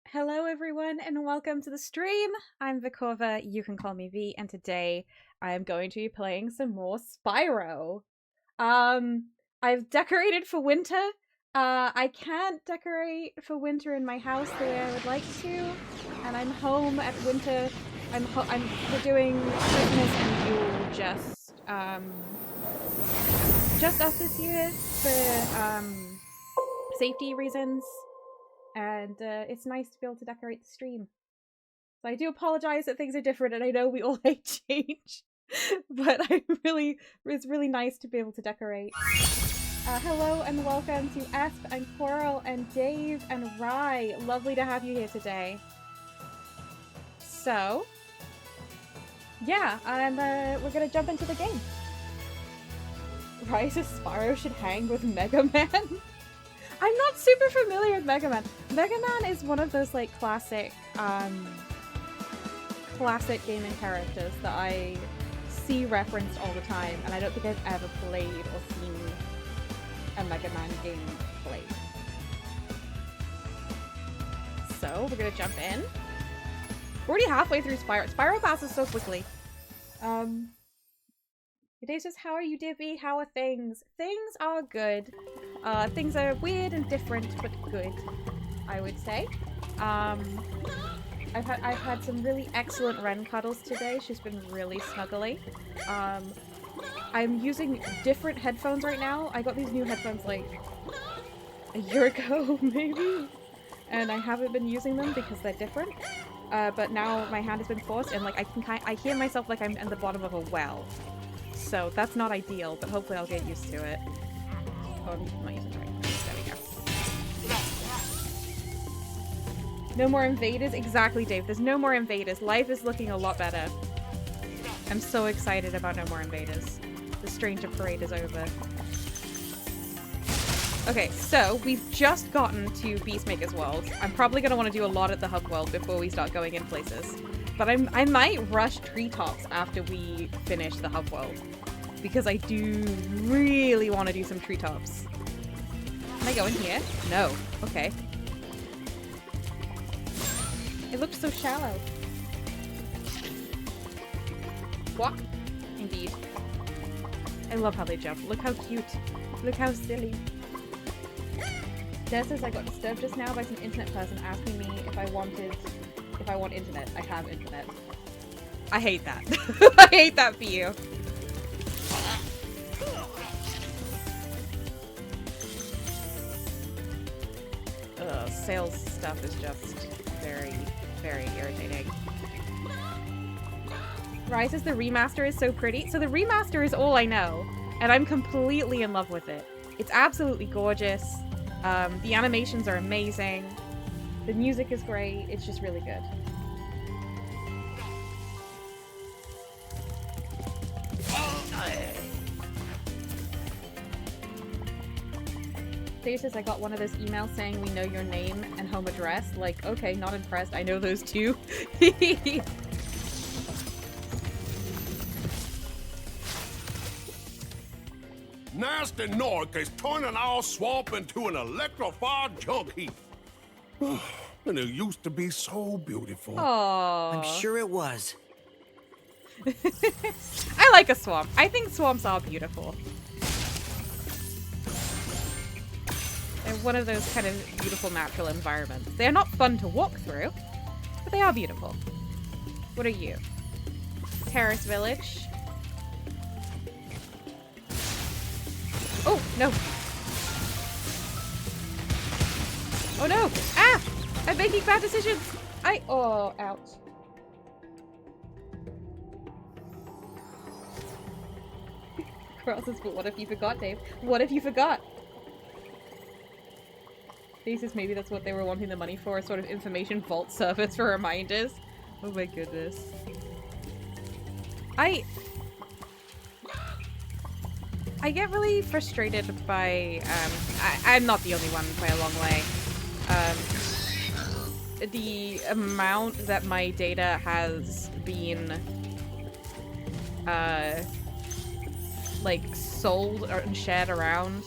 Hello everyone and welcome to the stream. I'm Vikova, you can call me V, and today I am going to be playing some more Spyro. I've decorated for winter. I can't decorate for winter in my house the way I would like to, and I'm home at winter. We're doing Christmas and Yule just us this year for safety reasons. And it's nice to be able to decorate the stream. So I do apologize that things are different, and I know we all hate change, but it's really nice to be able to decorate. Hello and welcome to Esp and Coral and Dave and Rye. Lovely to have you here today. So, yeah, and we're gonna jump into the game. Rye says Spyro should hang with Mega Man. I'm not super familiar with Mega Man. Mega Man is one of those like classic gaming characters that I see referenced all the time, and I don't think I've ever played or seen a Mega Man game played. So we're gonna jump in. We're already halfway through Spyro. Spyro passes so quickly. Today says, how are you, Dippy? How are things? Things are good. Things are weird and different, but good, I would say. I've had some really excellent Ren cuddles today. She's been really snuggly. I'm using different headphones right now. I got these new headphones like a year ago, maybe, and I haven't been using them because they're different. But now my hand has been forced, and like I hear myself like I'm in the bottom of a well. So that's not ideal, but hopefully I'll get used to it. Oh, I'm not using it right. There we go. No more invaders? Exactly, Dave. There's no more invaders. Life is looking a lot better. I'm so excited about no more invaders. The Stranger Parade is over. Okay, so we've just gotten to Beastmaker's World. I'm probably going to want to do a lot at the Hub World before we start going in places. But I might rush Treetops after we finish the Hub World, because I do really want to do some Treetops. Can I go in here? No. Okay. It looked so shallow. What? Indeed. I love how they jump. Look how cute. Look how silly. Des says I got disturbed just now by some internet person asking me if I want internet. I have internet. I hate that. I hate that for you. Sales stuff is just very, very irritating. Rise says the remaster is so pretty. So the remaster is all I know, and I'm completely in love with it. It's absolutely gorgeous. The animations are amazing. The music is great. It's just really good. Dave says I got one of those emails saying we know your name and home address. Like, okay, not impressed. I know those too. Nasty Nork is turning our swamp into an electrified junk heap. And it used to be so beautiful. Aww. I'm sure it was. I like a swamp. I think swamps are beautiful. They're one of those kind of beautiful natural environments. They are not fun to walk through, but they are beautiful. What are you? Terrace Village. Oh, no. Oh, no. Ah! I'm making bad decisions. Oh, ouch. Carl says, but what if you forgot, Dave? What if you forgot? Dave says maybe that's what they were wanting the money for, a sort of information vault service for reminders. Oh my goodness. I get really frustrated by, I'm not the only one by a long way. The amount that my data has been, like, sold and shared around.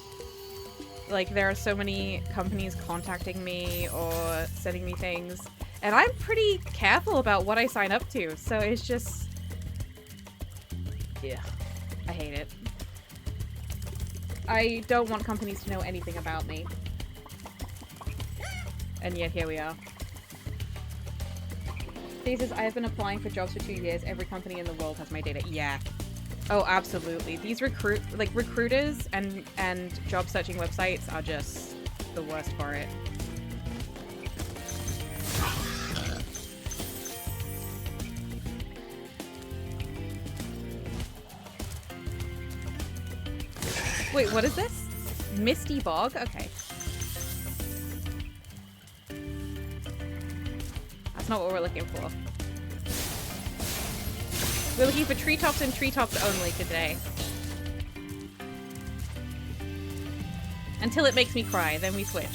Like, there are so many companies contacting me or sending me things, and I'm pretty careful about what I sign up to, so it's just... yeah, I hate it. I don't want companies to know anything about me. And yet here we are. He says, I have been applying for jobs for 2 years. Every company in the world has my data. Yeah. Oh, absolutely. These recruiters and job searching websites are just the worst for it. Wait, what is this? Misty Bog? Okay. That's not what we're looking for. We're looking for treetops and treetops only today. Until it makes me cry, then we switch.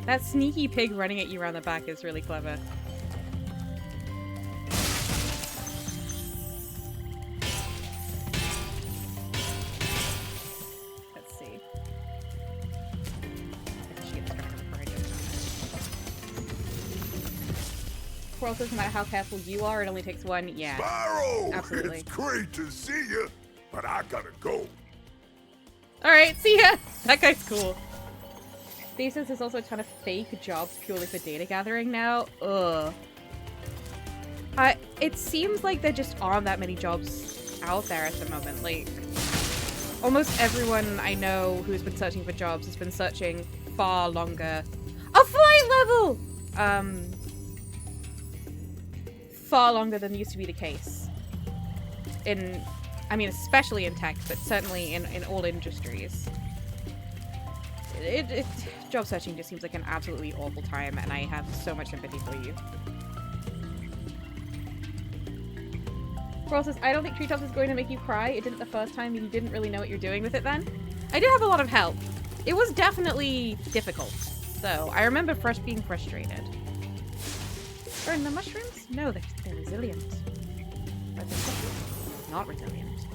That sneaky pig running at you around the back is really clever. Let's see. Also, no matter how careful you are, it only takes one. Yeah. Spyro! Absolutely. It's great to see you, but I gotta go. Alright, see ya! That guy's cool. Thesis is also a ton of fake jobs purely for data gathering now. Ugh. It seems like there just aren't that many jobs out there at the moment. Like, almost everyone I know who's been searching for jobs has been searching far longer. A flight level! Far longer than used to be the case. I mean, especially in tech, but certainly in all industries. Job searching just seems like an absolutely awful time, and I have so much sympathy for you. Pearl says, I don't think Treetops is going to make you cry. It didn't the first time, and you didn't really know what you're doing with it then. I did have a lot of help. It was definitely difficult, though. I remember being frustrated. Burn the mushrooms? No, they're resilient. But they're not resilient.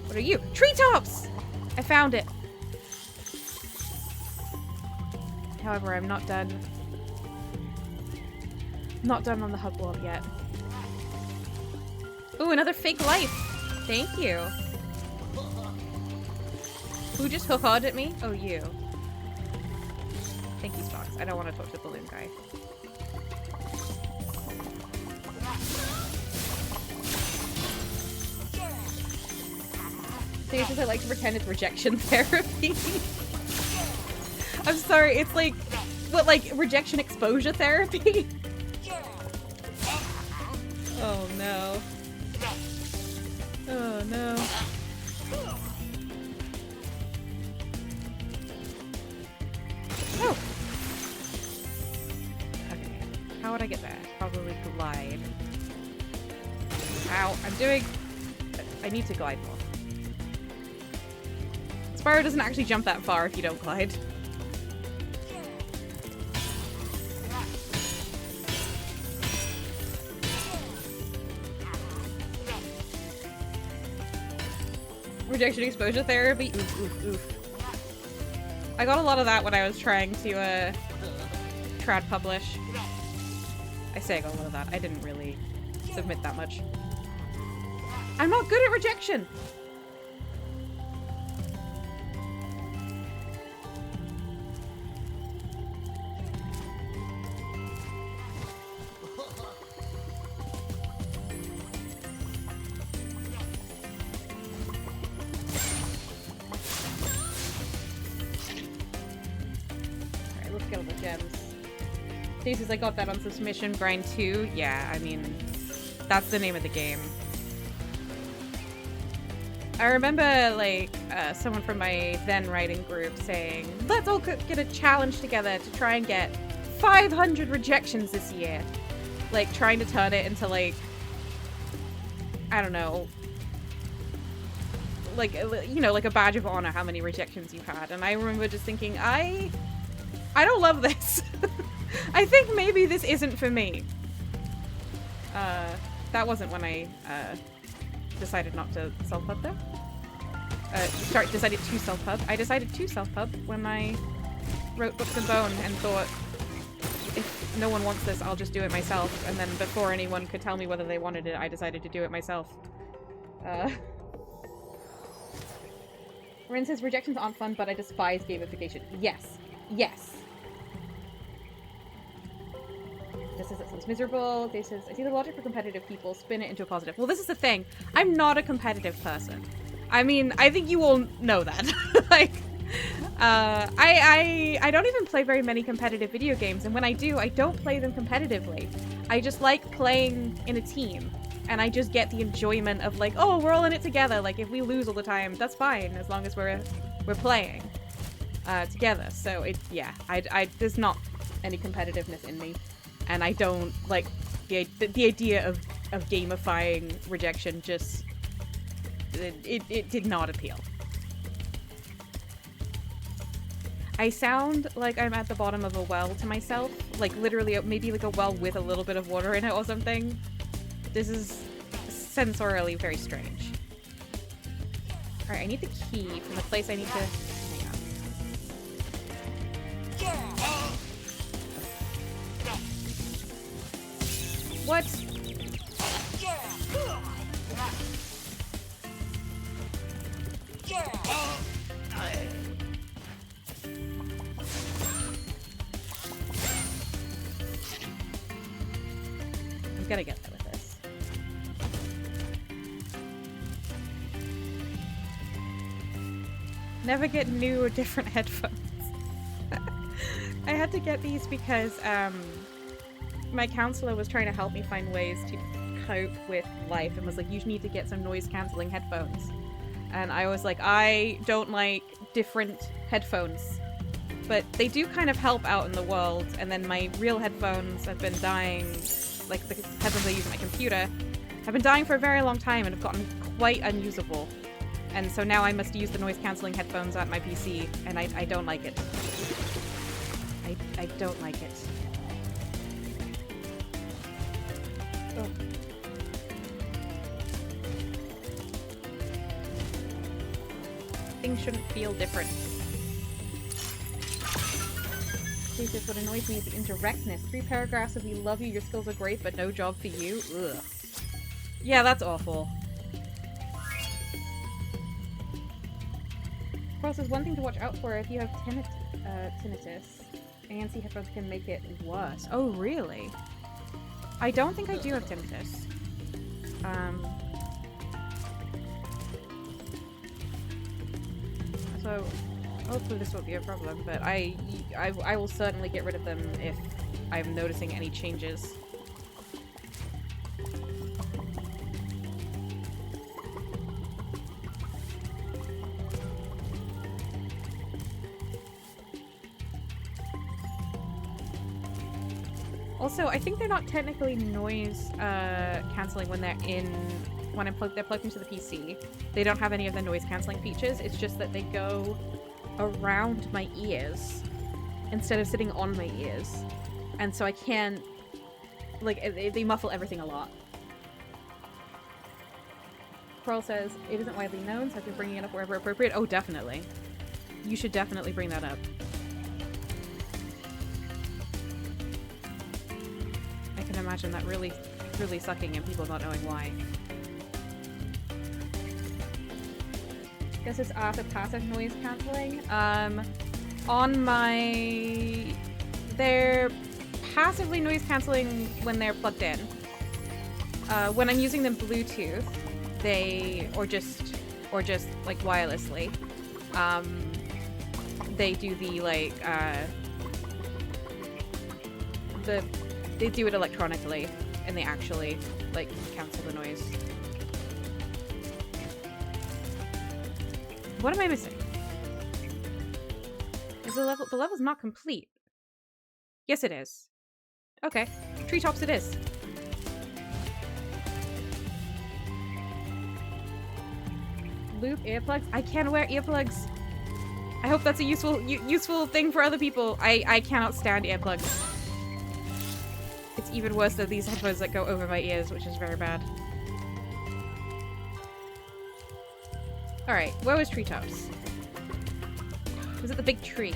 What are you? Treetops! I found it. However, I'm not done. Not done on the hub world yet. Ooh, another fake life. Thank you. Who just ho-hawed at me? Oh, you. Thank you, Spox. I don't want to talk to the balloon guy. I like to pretend it's rejection therapy. I'm sorry, it's like, what, like rejection exposure therapy? Oh no. Oh no. Oh! Okay, how would I get there? Probably glide. Ow, I need to glide more. Spyro doesn't actually jump that far if you don't glide. Rejection exposure therapy? Oof, oof, oof. I got a lot of that when I was trying to, trad publish. I say I got a lot of that. I didn't really submit that much. I'm not good at rejection! I got that on Submission Grind 2. Yeah, I mean, that's the name of the game. I remember, like, someone from my then writing group saying, let's all get a challenge together to try and get 500 rejections this year. Like, trying to turn it into, like, I don't know, like, you know, like a badge of honor how many rejections you've had. And I remember just thinking, I don't love this. I think maybe this isn't for me. that wasn't when I decided not to self-pub though. Decided to self-pub. I decided to self-pub when I wrote Books and Bone and thought, if no one wants this, I'll just do it myself. And then before anyone could tell me whether they wanted it, I decided to do it myself. Ren says, rejections aren't fun, but I despise gamification. Yes. Yes. This says it sounds miserable. This says, I see the logic for competitive people. Spin it into a positive. Well, this is the thing. I'm not a competitive person. I mean, I think you all know that. Like, I don't even play very many competitive video games, and when I do, I don't play them competitively. I just like playing in a team, and I just get the enjoyment of like, oh, we're all in it together. Like, if we lose all the time, that's fine, as long as we're playing together. So yeah, there's not any competitiveness in me, and I don't like the idea of gamifying rejection. Just it did not appeal. I sound like I'm at the bottom of a well to myself. Like, literally, maybe like a well with a little bit of water in it or something. This is sensorially very strange. Alright, I need the key from the place I need to... Hang on. What? I'm gonna get there with this. Never get new or different headphones. I had to get these because my counselor was trying to help me find ways to cope with life and was like, you need to get some noise cancelling headphones. And I was like, I don't like different headphones, but they do kind of help out in the world. And then my real headphones have been dying, like the headphones I use on my computer, have been dying for a very long time and have gotten quite unusable. And so now I must use the noise cancelling headphones on my PC, and I don't like it. I don't like it. Oh. Things shouldn't feel different. Jesus, what annoys me is the indirectness. 3 paragraphs of we love you, your skills are great, but no job for you. Ugh. Yeah, that's awful. Of course, there's one thing to watch out for. If you have tinnitus, ANC headphones can make it worse. Oh, really? I don't think I do have tinnitus. So hopefully this won't be a problem, but I will certainly get rid of them if I'm noticing any changes. Also, I think they're not technically noise cancelling when they're they're plugged into the PC. They don't have any of the noise cancelling features. It's just that they go around my ears instead of sitting on my ears. And so I can't, like, they muffle everything a lot. Pearl says, it isn't widely known, so I've been bringing it up wherever appropriate. Oh, definitely. You should definitely bring that up. I can imagine that really, really sucking and people not knowing why. This is after passive noise cancelling. On my... They're passively noise cancelling when they're plugged in. When I'm using them Bluetooth, or just like wirelessly, they do the like, they do it electronically, and they actually like cancel the noise. What am I missing? Is the level's not complete? Yes, it is. Okay, treetops it is. Loop earplugs? I can't wear earplugs. I hope that's a useful thing for other people. I cannot stand earplugs. it's even worse than these headphones that go over my ears, which is very bad. Alright, where was Treetops? Was it the big tree?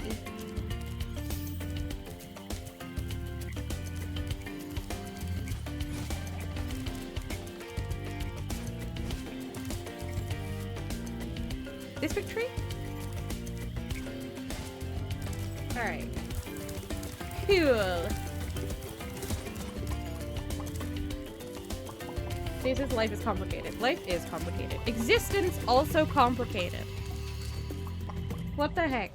This big tree? Alright. Cool. This is life is complicated. Life is complicated. Existence also complicated. What the heck?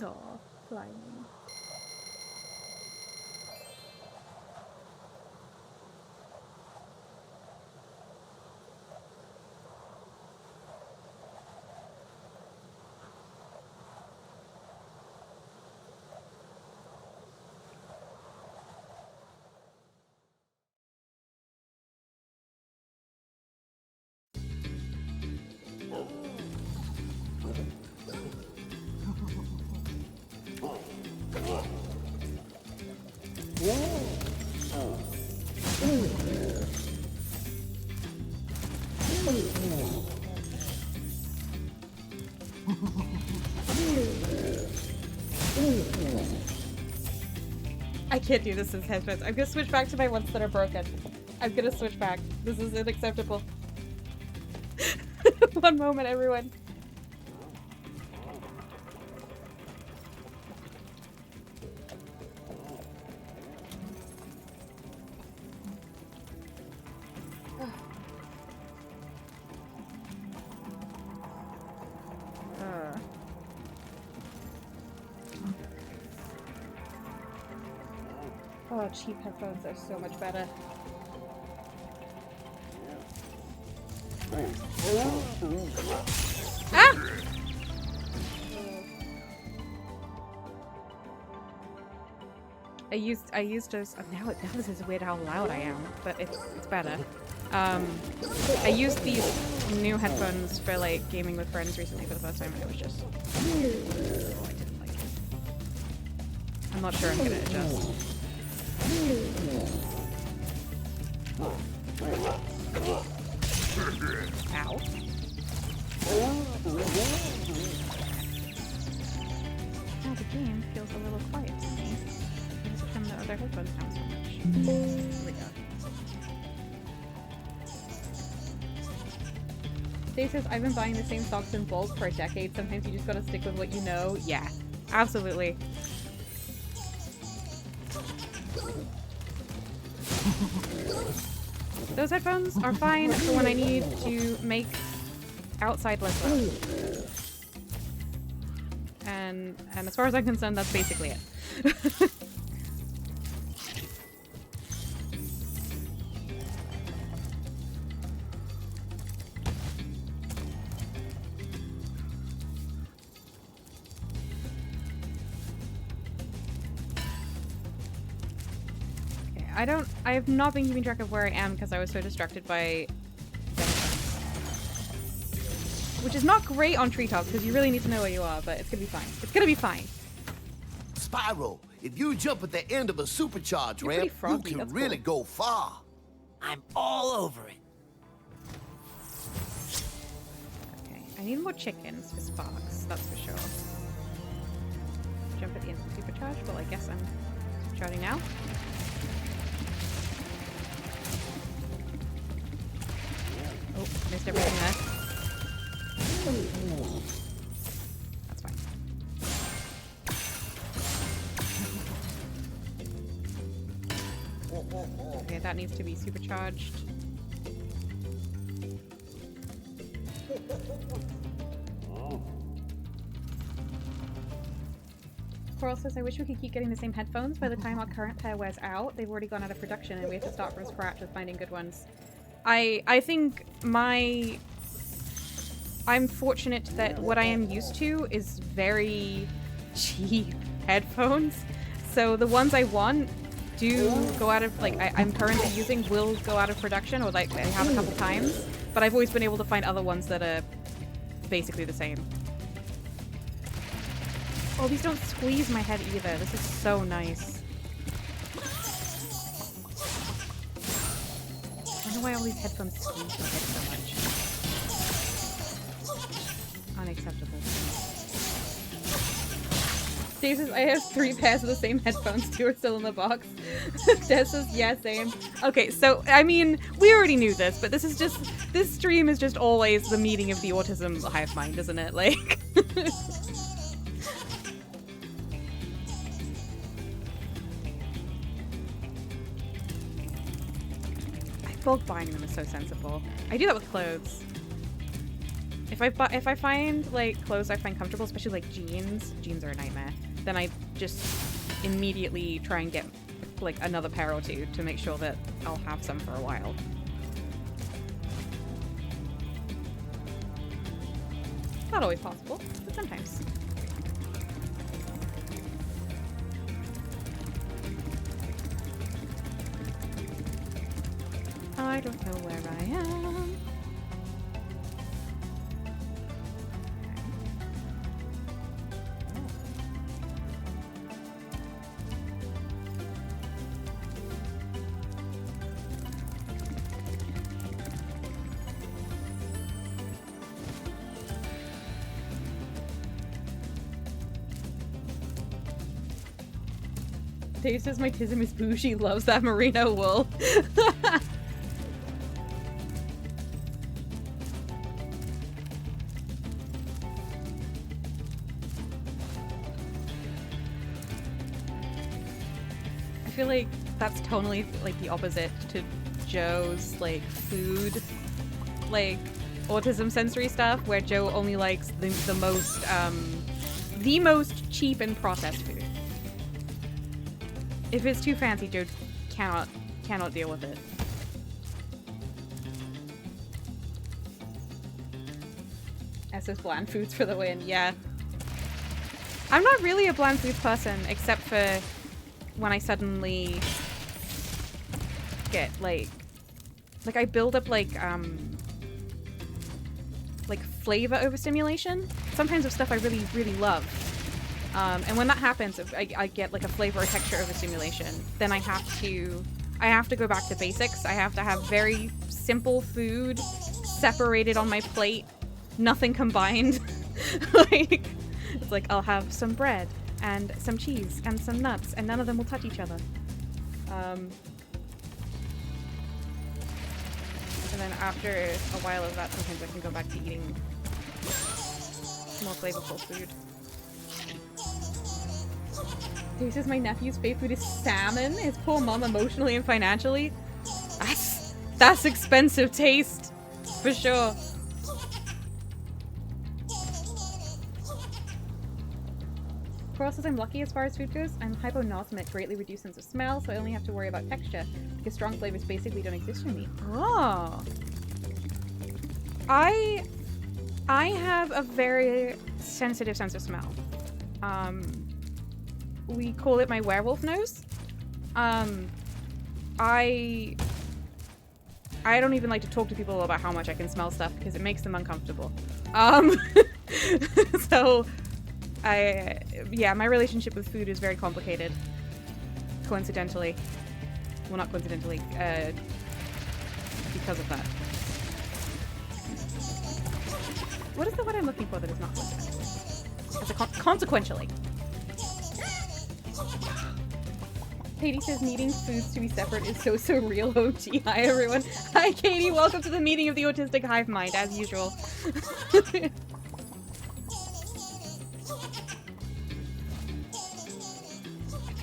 Aw, flying. I can't do this as headphones. I'm gonna switch back to my ones that are broken. I'm gonna switch back. This is unacceptable. One moment, everyone. Oh, cheap headphones are so much better. Ah! I used those. Now this is weird how loud I am, but it's better. I used these new headphones for like gaming with friends recently for the first time, and it was just. Oh, I didn't like it. I'm not sure I'm gonna adjust. Ow. Now the game feels a little quiet to me. Because from the other headphones down so much. Here we go. Dave says, I've been buying the same socks in bulk for a decade. Sometimes you just gotta stick with what you know. Yeah, absolutely. Those headphones are fine for when I need to make outside less loud. And as far as I'm concerned, that's basically it. I have not been keeping track of where I am because I was so distracted by which is not great on Treetops because you really need to know where you are, but it's gonna be fine. It's gonna be fine. Spyro, if you jump at the end of a supercharge ramp, you can really go far. I'm all over it. Okay, I need more chickens for sparks, that's for sure. Jump at the end of the supercharge? Well, I guess I'm supercharging now. Oh, missed everything there. That's fine. Okay, that needs to be supercharged. Coral says, I wish we could keep getting the same headphones. By the time our current pair wears out, they've already gone out of production and we have to start from scratch with finding good ones. I think I'm fortunate that what I am used to is very cheap headphones. So the ones I want do go out of, like, I'm currently using will go out of production, or like I have a couple times, but I've always been able to find other ones that are basically the same. Oh, these don't squeeze my head either. This is so nice. don't know why all these headphones squeeze my head so much. Unacceptable. Dave says, I have 3 pairs of the same headphones. 2 are still in the box. Des says, yeah, same. Okay, so, I mean, we already knew this, but this stream is just always the meeting of the autism hive mind, isn't it? Like... Bulk buying them is so sensible. I do that with clothes. If I find like clothes I find comfortable, especially like jeans are a nightmare, then I just immediately try and get like another pair or 2 to make sure that I'll have some for a while. Not always possible, but sometimes. I don't know where I am. Dave says my tism is bougie, loves that merino wool. I feel like that's totally like the opposite to Joe's like food, like autism sensory stuff, where Joe only likes the most cheap and processed food. If it's too fancy, Joe cannot deal with it. SS bland foods for the win, yeah. I'm not really a bland foods person, except for when I suddenly get like I build up like flavor overstimulation, sometimes of stuff I really, really love. And when that happens, I get like a flavor or texture overstimulation, then I have to go back to basics. I have to have very simple food separated on my plate, nothing combined. Like, it's like I'll have some bread and some cheese and some nuts, and none of them will touch each other. And then after a while of that, sometimes I can go back to eating more flavorful food. He says my nephew's favorite food is salmon. His poor mom emotionally and financially. That's expensive taste, for sure. Coral says I'm lucky as far as food goes. I'm hyponosmic, greatly reduced sense of smell, so I only have to worry about texture because strong flavors basically don't exist for me. Oh. I have a very sensitive sense of smell. We call it my werewolf nose. I don't even like to talk to people about how much I can smell stuff because it makes them uncomfortable. So yeah, my relationship with food is very complicated. Coincidentally. Well, not coincidentally, because of that. What is the word I'm looking for that is not coincidentally? Consequentially. Katie says needing foods to be separate is so real. OG. Hi everyone. Hi Katie, welcome to the meeting of the autistic hive mind, as usual.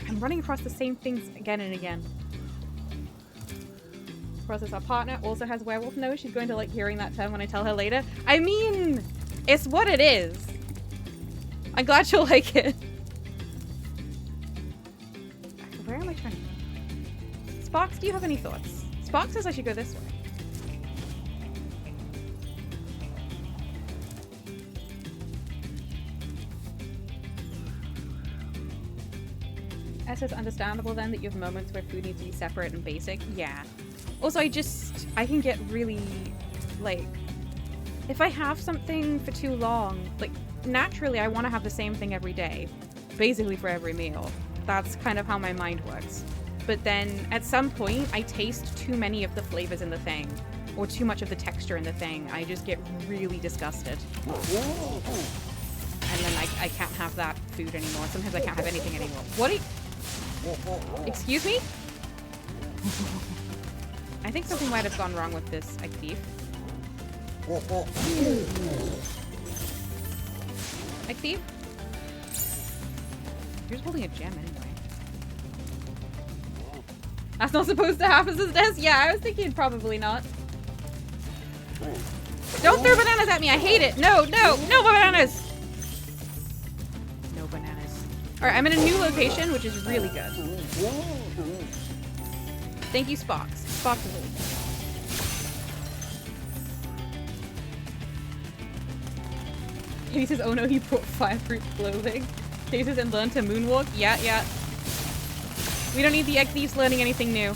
I'm running across the same things again and again. Process our partner also has werewolf nose. She's going to like hearing that term when I tell her later. I mean, it's what it is. I'm glad she'll like it. Where am I trying to go? Sparks, do you have any thoughts? Sparks says I should go this way. S is understandable then that you have moments where food needs to be separate and basic. Yeah. Also, I can get really, like, if I have something for too long, like, naturally I want to have the same thing every day, basically for every meal. That's kind of how my mind works. but then at some point I taste too many of the flavors in the thing, or too much of the texture in the thing. I just get really disgusted. And then I can't have that food anymore. Sometimes I can't have anything anymore. What are you... Excuse me? I think something might have gone wrong with this egg thief. Egg thief? You're just holding a gem anyway. That's not supposed to happen to this? Yeah, I was thinking probably not. Don't throw bananas at me! I hate it! No, no, no bananas! No bananas. Alright, I'm in a new location, which is really good. Thank you, Spox. Spox is really good. He says, oh no, he brought fireproof clothing. He says, and learn to moonwalk? Yeah, yeah. We don't need the egg thieves learning anything new.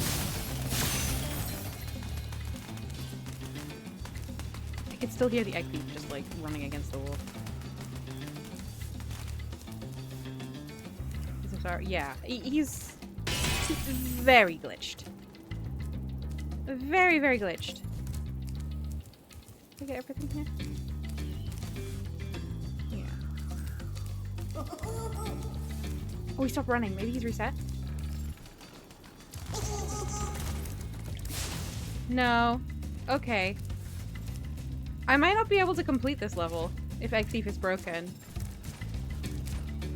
I can still hear the egg thief just like running against the wall. Yeah, he's very glitched. Very, very glitched. Did I get everything here? Yeah. Oh, he stopped running. Maybe he's reset? No. Okay. I might not be able to complete this level if Egg Thief is broken.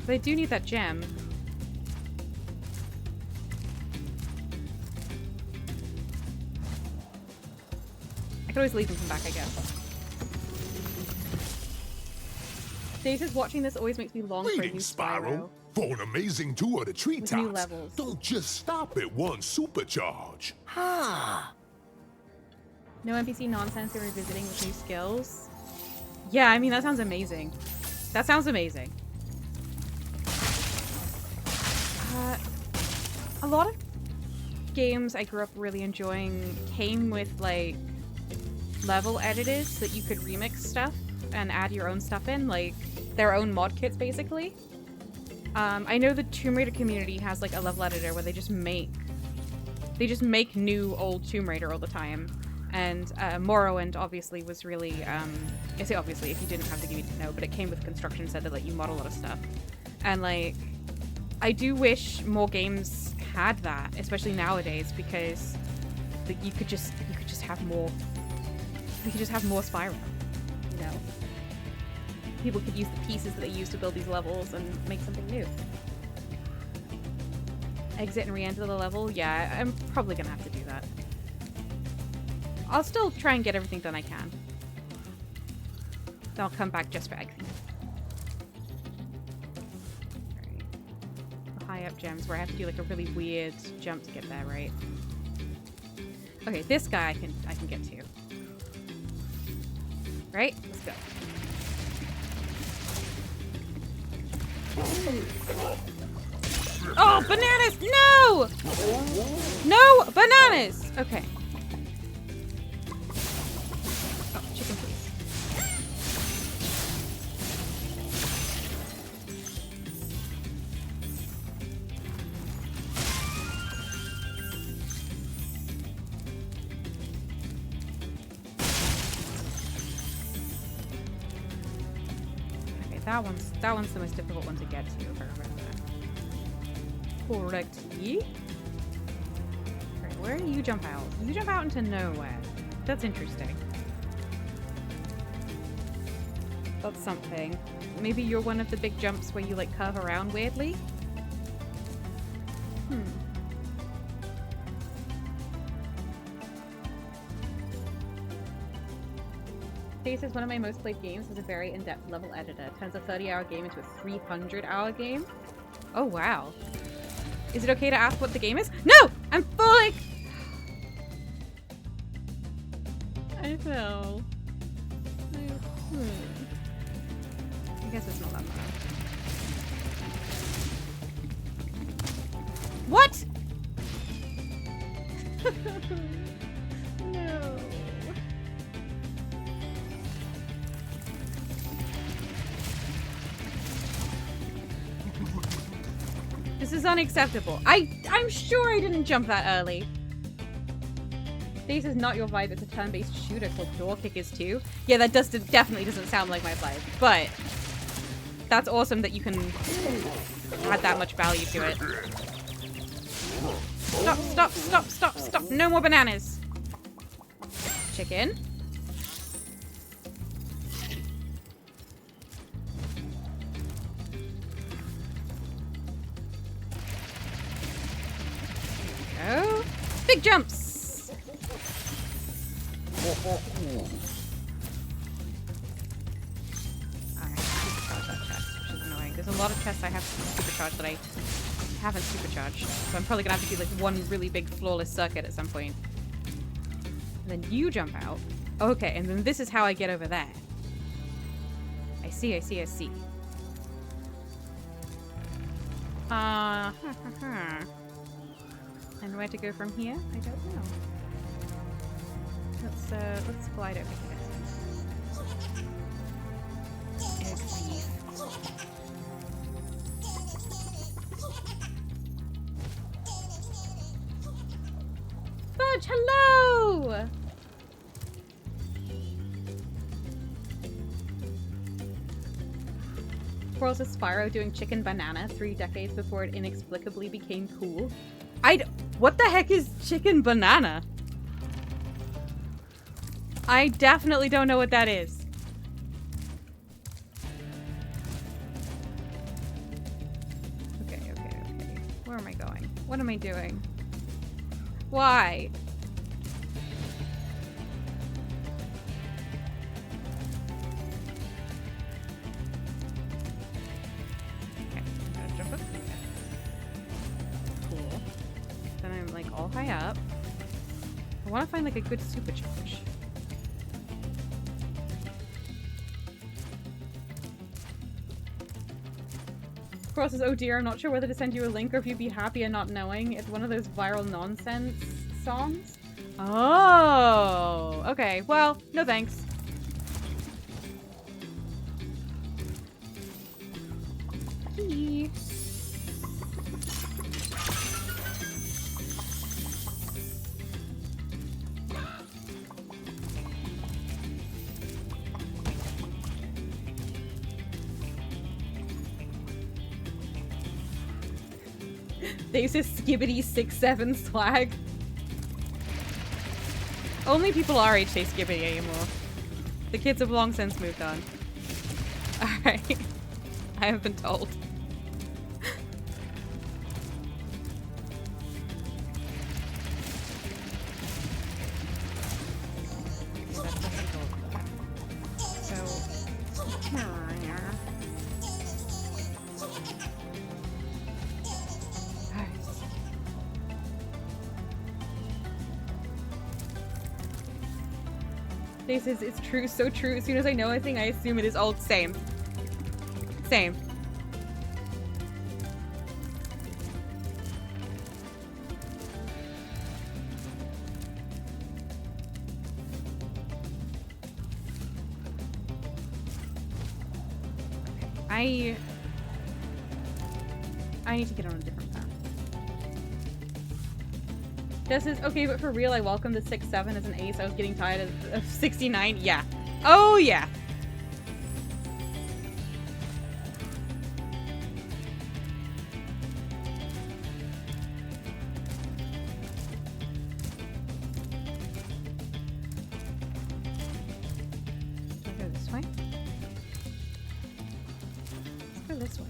But I do need that gem. I could always leave and come back, I guess. Dave says watching this always makes me long for a new Spyro. For an amazing tour of the treetops, new levels. Don't just stop at one supercharge. Ah. No NPC nonsense and revisiting with new skills. Yeah, I mean, that sounds amazing. That sounds amazing. A lot of games I grew up really enjoying came with, like, level editors that you could remix stuff and add your own stuff in, like, their own mod kits, basically. I know the Tomb Raider community has, like, a level editor where they just make new old Tomb Raider all the time. And Morrowind obviously was really, I say obviously, if you didn't have the game you didn't know, but it came with a construction set that let you mod a lot of stuff. And, like, I do wish more games had that, especially nowadays, because you could just have more. We could just have more Spyro, you know? People could use the pieces that they use to build these levels and make something new. Exit and re-enter the level? Yeah, I'm probably gonna have to do that. I'll still try and get everything done I can. Then I'll come back just for Egg Thief. Alright. High up gems where I have to do like a really weird jump to get there, right? Okay, this guy I can get to. Right? Let's go. Oh, bananas! No! No bananas! Okay. Oh, chicken please. That one's the most difficult one to get to, if I remember. Correctly. Alright, where do you jump out? You jump out into nowhere. That's interesting. That's something. Maybe you're one of the big jumps where you like curve around weirdly? This is one of my most played games. Has a very in-depth level editor. Turns a 30-hour game into a 300-hour game. Oh wow. Is it okay to ask what the game is? No! I'm fully... I fell. I guess it's not that bad. What? No. is unacceptable. I'm sure I didn't jump that early. This is not your vibe. It's a turn-based shooter called Door Kickers 2. Yeah, that definitely doesn't sound like my vibe, but that's awesome that you can add that much value to it. Stop, stop, stop, stop, stop. No more bananas. Chicken. Go. Big jumps. Alright, supercharge that chest, which is annoying. There's a lot of chests I have supercharged that I haven't supercharged. So I'm probably gonna have to do like one really big flawless circuit at some point. And then you jump out. Okay, and then this is how I get over there. I see, I see, I see. And where to go from here? I don't know. Let's glide over here. Fudge, hello! Squirrels is Spyro doing chicken banana 3 decades before it inexplicably became cool. What the heck is chicken banana? I definitely don't know what that is. Okay. Where am I going? What am I doing? Why? Okay, I'm gonna jump up. Cool. Then I'm like all high up. I want to find like a good supercharge. Cross says, oh dear, I'm not sure whether to send you a link or if you'd be happy and not knowing. It's one of those viral nonsense songs. Oh, okay. Well, no thanks. Key. They use Skibbity 6'7" swag. Only people our age say Skibbity anymore. The kids have long since moved on. Alright. I have been told. This is, it's true, so true. As soon as I know anything, I assume it is old. Same. Same. I need to get on a different path. This is okay, but for real, I welcome the 6'7" as an ace. I was getting tired of 69. Yeah. Oh yeah. I'll go this way. Let's go this way.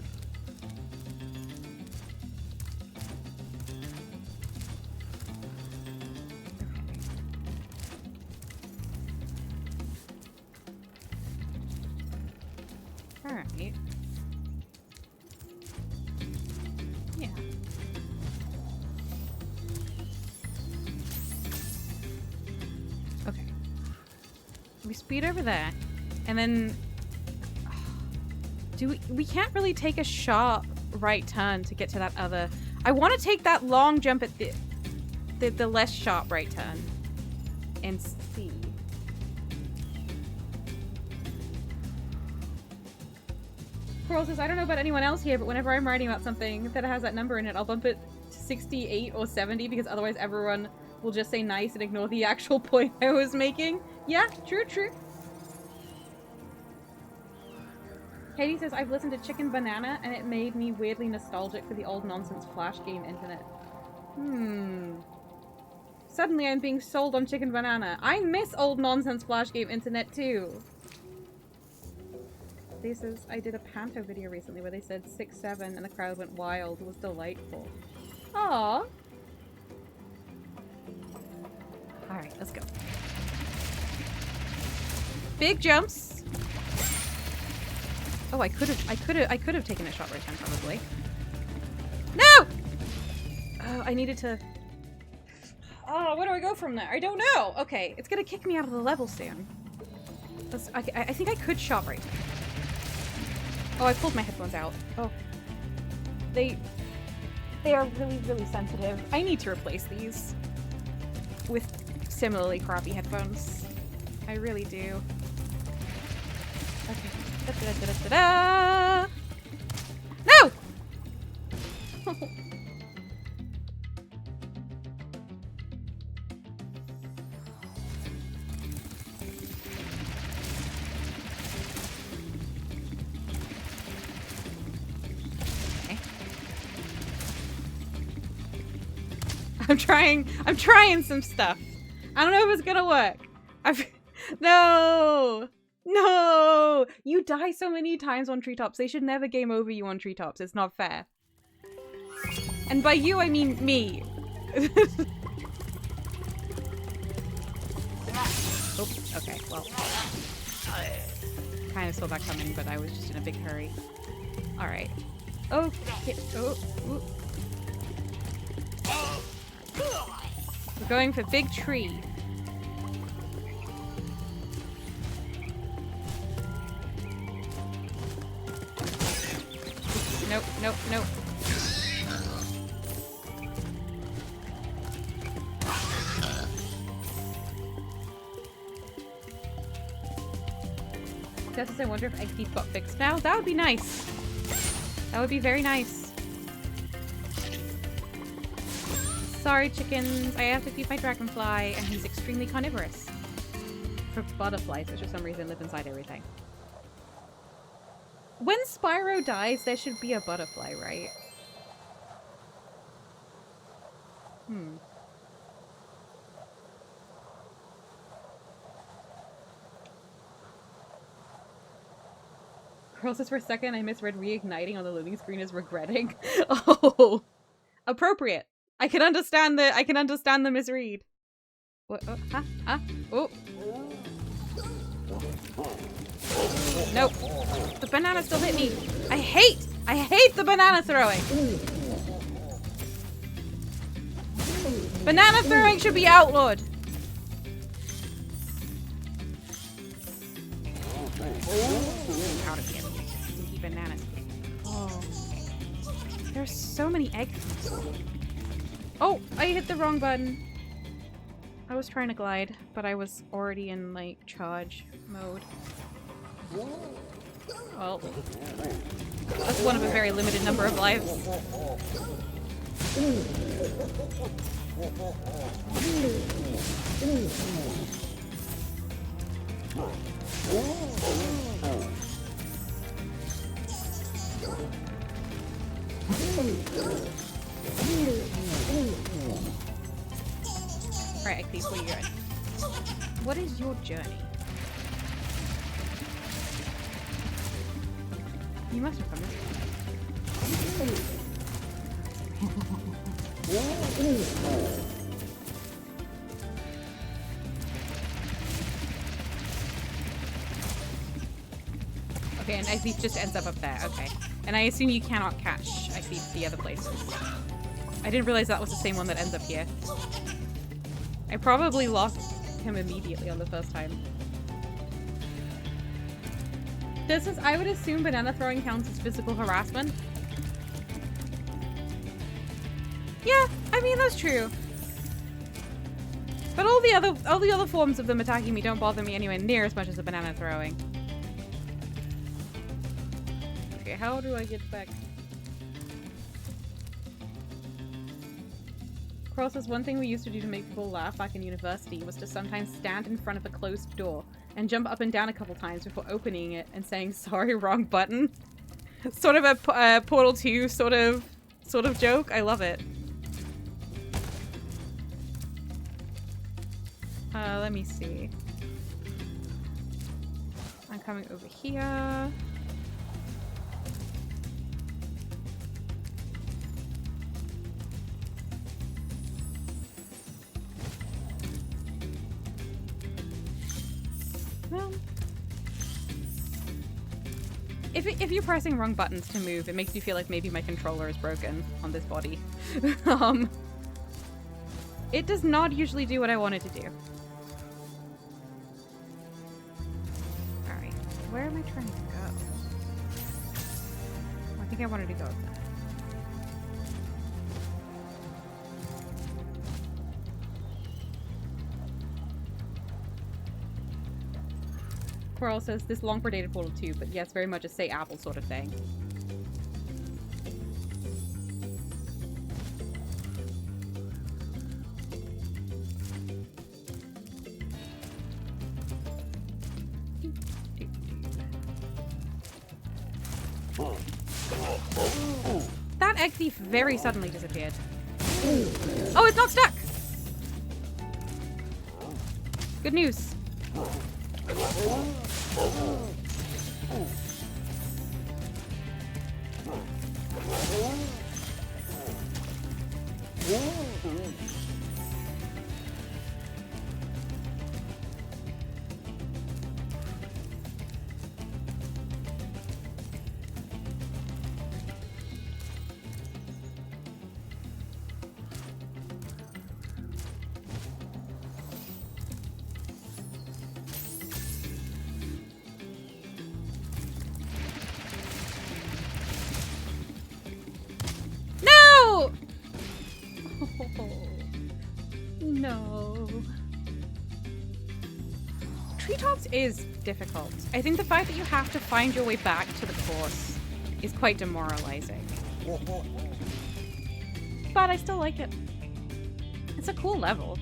Alright. Yeah. Okay. We speed over there, and then we can't really take a sharp right turn to get to that other. I want to take that long jump at the less sharp right turn and see. Coral says, I don't know about anyone else here, but whenever I'm writing about something that has that number in it, I'll bump it to 68 or 70 because otherwise everyone will just say nice and ignore the actual point I was making. Yeah, true, true. Katie says, I've listened to Chicken Banana and it made me weirdly nostalgic for the old nonsense Flash game internet. Suddenly I'm being sold on Chicken Banana. I miss old nonsense Flash game internet too. This is, I did a Panto video recently where they said 6-7 and the crowd went wild. It was delightful. Aww. Alright, let's go. Big jumps. Oh, I could have taken a shot right then, probably. No! Oh, I needed to... Oh, where do I go from there? I don't know! Okay, it's gonna kick me out of the level soon. I think I could shot right. Oh, I pulled my headphones out. Oh. They are really, really sensitive. I need to replace these with similarly crappy headphones. I really do. Okay. Da-da-da-da-da-da! No! I'm trying some stuff. I don't know if it's gonna work. No! No! You die so many times on treetops. They should never game over you on treetops. It's not fair. And by you, I mean me. Oh, okay, well. Kind of saw that coming, but I was just in a big hurry. Alright. Okay. Oh, ooh. We're going for big tree. Nope, nope, nope. Justice, I wonder if Egg Thief got fixed now? That would be nice. That would be very nice. Sorry, chickens. I have to feed my dragonfly, and he's extremely carnivorous. For butterflies, which for some reason live inside everything. When Spyro dies, there should be a butterfly, right? Girl says for a second I misread reigniting on the loading screen as regretting. Oh, appropriate. I can understand the misread. What? Oh, huh? Huh? Oh. Nope. The banana still hit me. I hate the banana throwing. Banana throwing should be outlawed. Out of here. Stinky bananas. Oh. There's so many eggs. Oh, I hit the wrong button. I was trying to glide, but I was already in, like, charge mode. Well, that's one of a very limited number of lives. Alright, Eclipse, where are you going? What is your journey? You must have come this way. Okay, and Eclipse just ends up there. Okay. And I assume you cannot catch Eclipse the other places. I didn't realize that was the same one that ends up here. I probably lost him immediately on the first time. This is, I would assume banana throwing counts as physical harassment. Yeah, I mean that's true. But all the other forms of them attacking me don't bother me anywhere near as much as the banana throwing. Okay, how do I get back? Coral says one thing we used to do to make people laugh back in university was to sometimes stand in front of a closed door and jump up and down a couple times before opening it and saying, sorry, wrong button. Sort of a Portal 2 sort of joke. I love it. Let me see. I'm coming over here. Well, if you're pressing wrong buttons to move, it makes me feel like maybe my controller is broken on this body. It does not usually do what I want it to do. Alright, where am I trying to go? I think I wanted to go up there. Coral says this long predated Portal 2, but yes, very much a say Apple sort of thing. That egg thief very suddenly disappeared. Oh, it's not stuck! Good news. No. Treetops is difficult. I think the fact that you have to find your way back to the course is quite demoralizing. But I still like it. It's a cool level.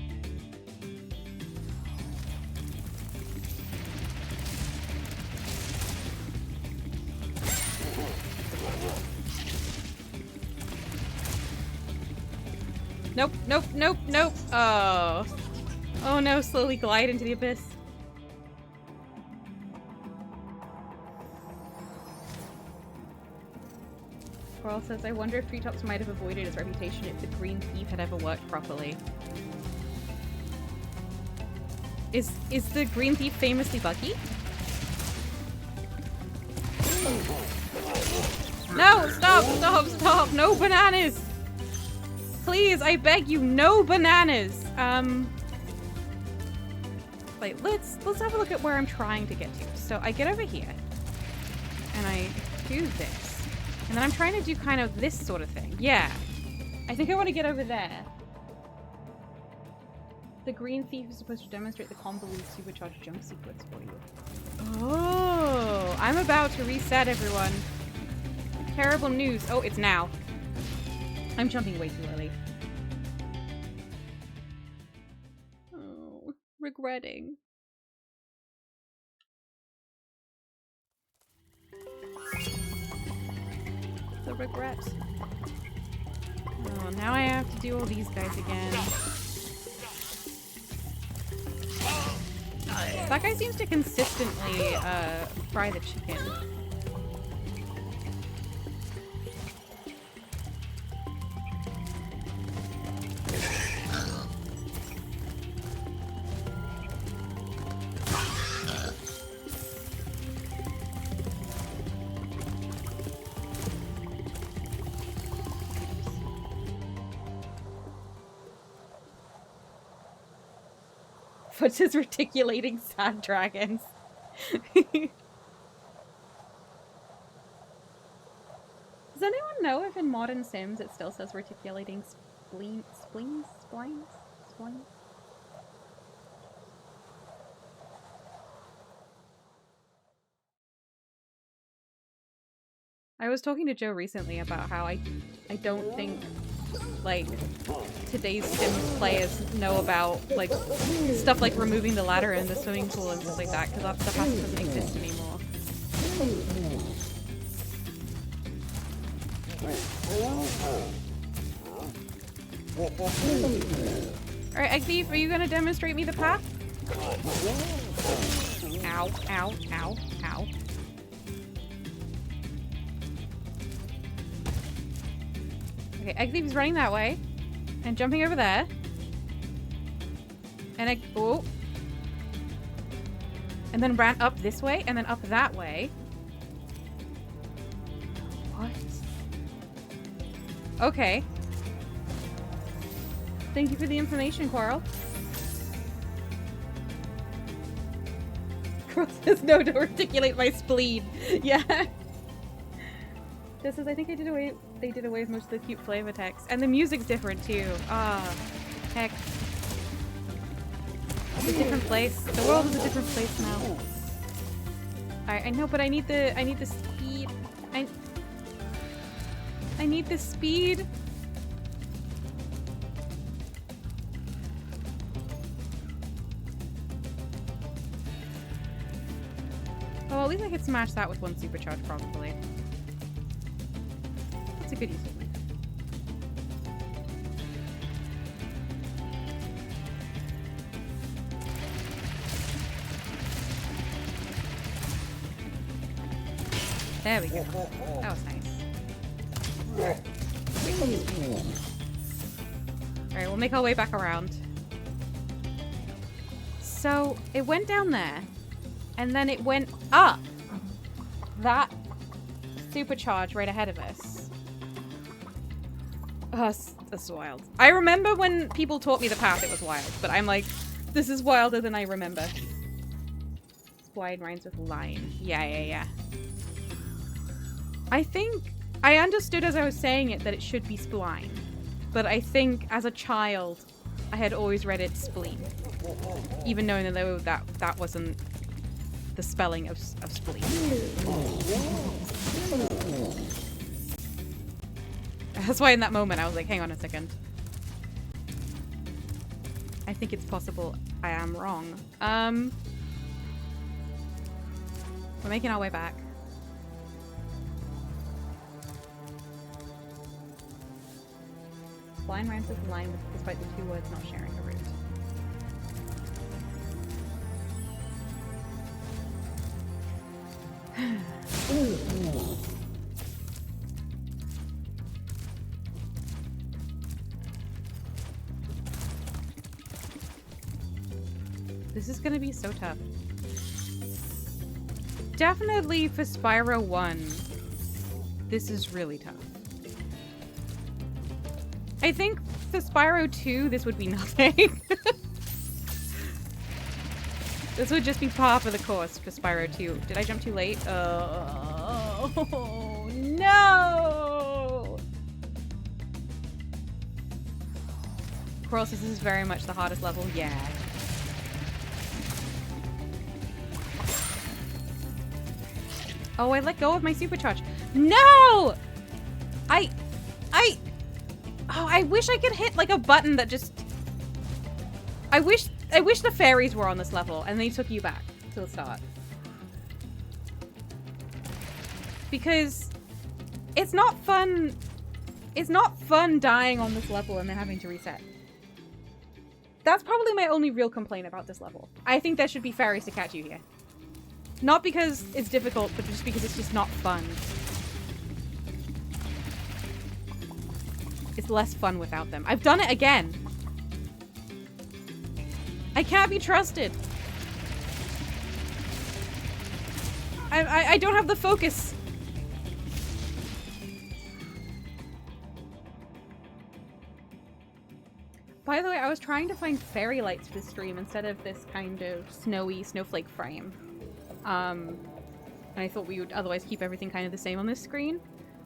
Nope, nope, nope, nope. Oh. Oh no, slowly glide into the abyss. Coral says, I wonder if Treetops might have avoided his reputation if the Green Thief had ever worked properly. Is the Green Thief famously buggy? No! Stop! Stop! Stop! No bananas! Please, I beg you, no bananas! Like, let's have a look at where I'm trying to get to. So I get over here, and I do this. And then I'm trying to do kind of this sort of thing. Yeah. I think I want to get over there. The Green Thief is supposed to demonstrate the convoluted supercharged jump sequence for you. Oh, I'm about to reset, everyone. Terrible news. Oh, it's now. I'm jumping way too early. Oh, regretting. The regret. Oh, now I have to do all these guys again. That guy seems to consistently fry the chicken. Puts his reticulating sad dragons. Does anyone know if in modern Sims it still says reticulating splines? I was talking to Joe recently about how I don't think, like, today's Sims players know about, like, stuff like removing the ladder in the swimming pool and stuff like that, because that stuff doesn't exist anymore. Alright, Egg Thief, are you gonna demonstrate me the path? Ow, ow, ow, ow. Okay, Egg Thief is running that way. And jumping over there. And oh. And then ran up this way, and then up that way. What? Okay. Thank you for the information, Coral. Coral says no to articulate my spleen. Yeah. This is, I think they did away with most of the cute flavor text. And the music's different too. Ah, heck. It's a different place. The world is a different place now. Alright, I know, but I need the speed. I need the speed. Oh, at least I could smash that with one supercharge, probably. That's a good use of my. There we go. That was nice. Alright, we'll make our way back around. So, it went down there, and then it went up that supercharge right ahead of us. Oh, that's wild. I remember when people taught me the path, it was wild, but I'm like, this is wilder than I remember. Spline rhymes with line. Yeah. I think I understood as I was saying it that it should be spline, but I think as a child I had always read it spleen, even knowing that that wasn't the spelling of spleen. That's why in that moment I was like, hang on a second. I think it's possible I am wrong. We're making our way back. Spline rhymes with line despite the two words not sharing a root. This is gonna be so tough. Definitely for Spyro 1, this is really tough. I think for Spyro 2, this would be nothing. This would just be par for the course for Spyro 2. Did I jump too late? Oh, no! Coral says this is very much the hardest level. Yeah. Oh, I let go of my supercharge. No! Oh, I wish I could hit like a button that just... I wish the fairies were on this level and they took you back to the start. Because it's not fun. It's not fun dying on this level and then having to reset. That's probably my only real complaint about this level. I think there should be fairies to catch you here. Not because it's difficult, but just because it's just not fun. It's less fun without them. I've done it again. I can't be trusted. I don't have the focus. By the way, I was trying to find fairy lights for the stream instead of this kind of snowy snowflake frame. And I thought we would otherwise keep everything kind of the same on this screen.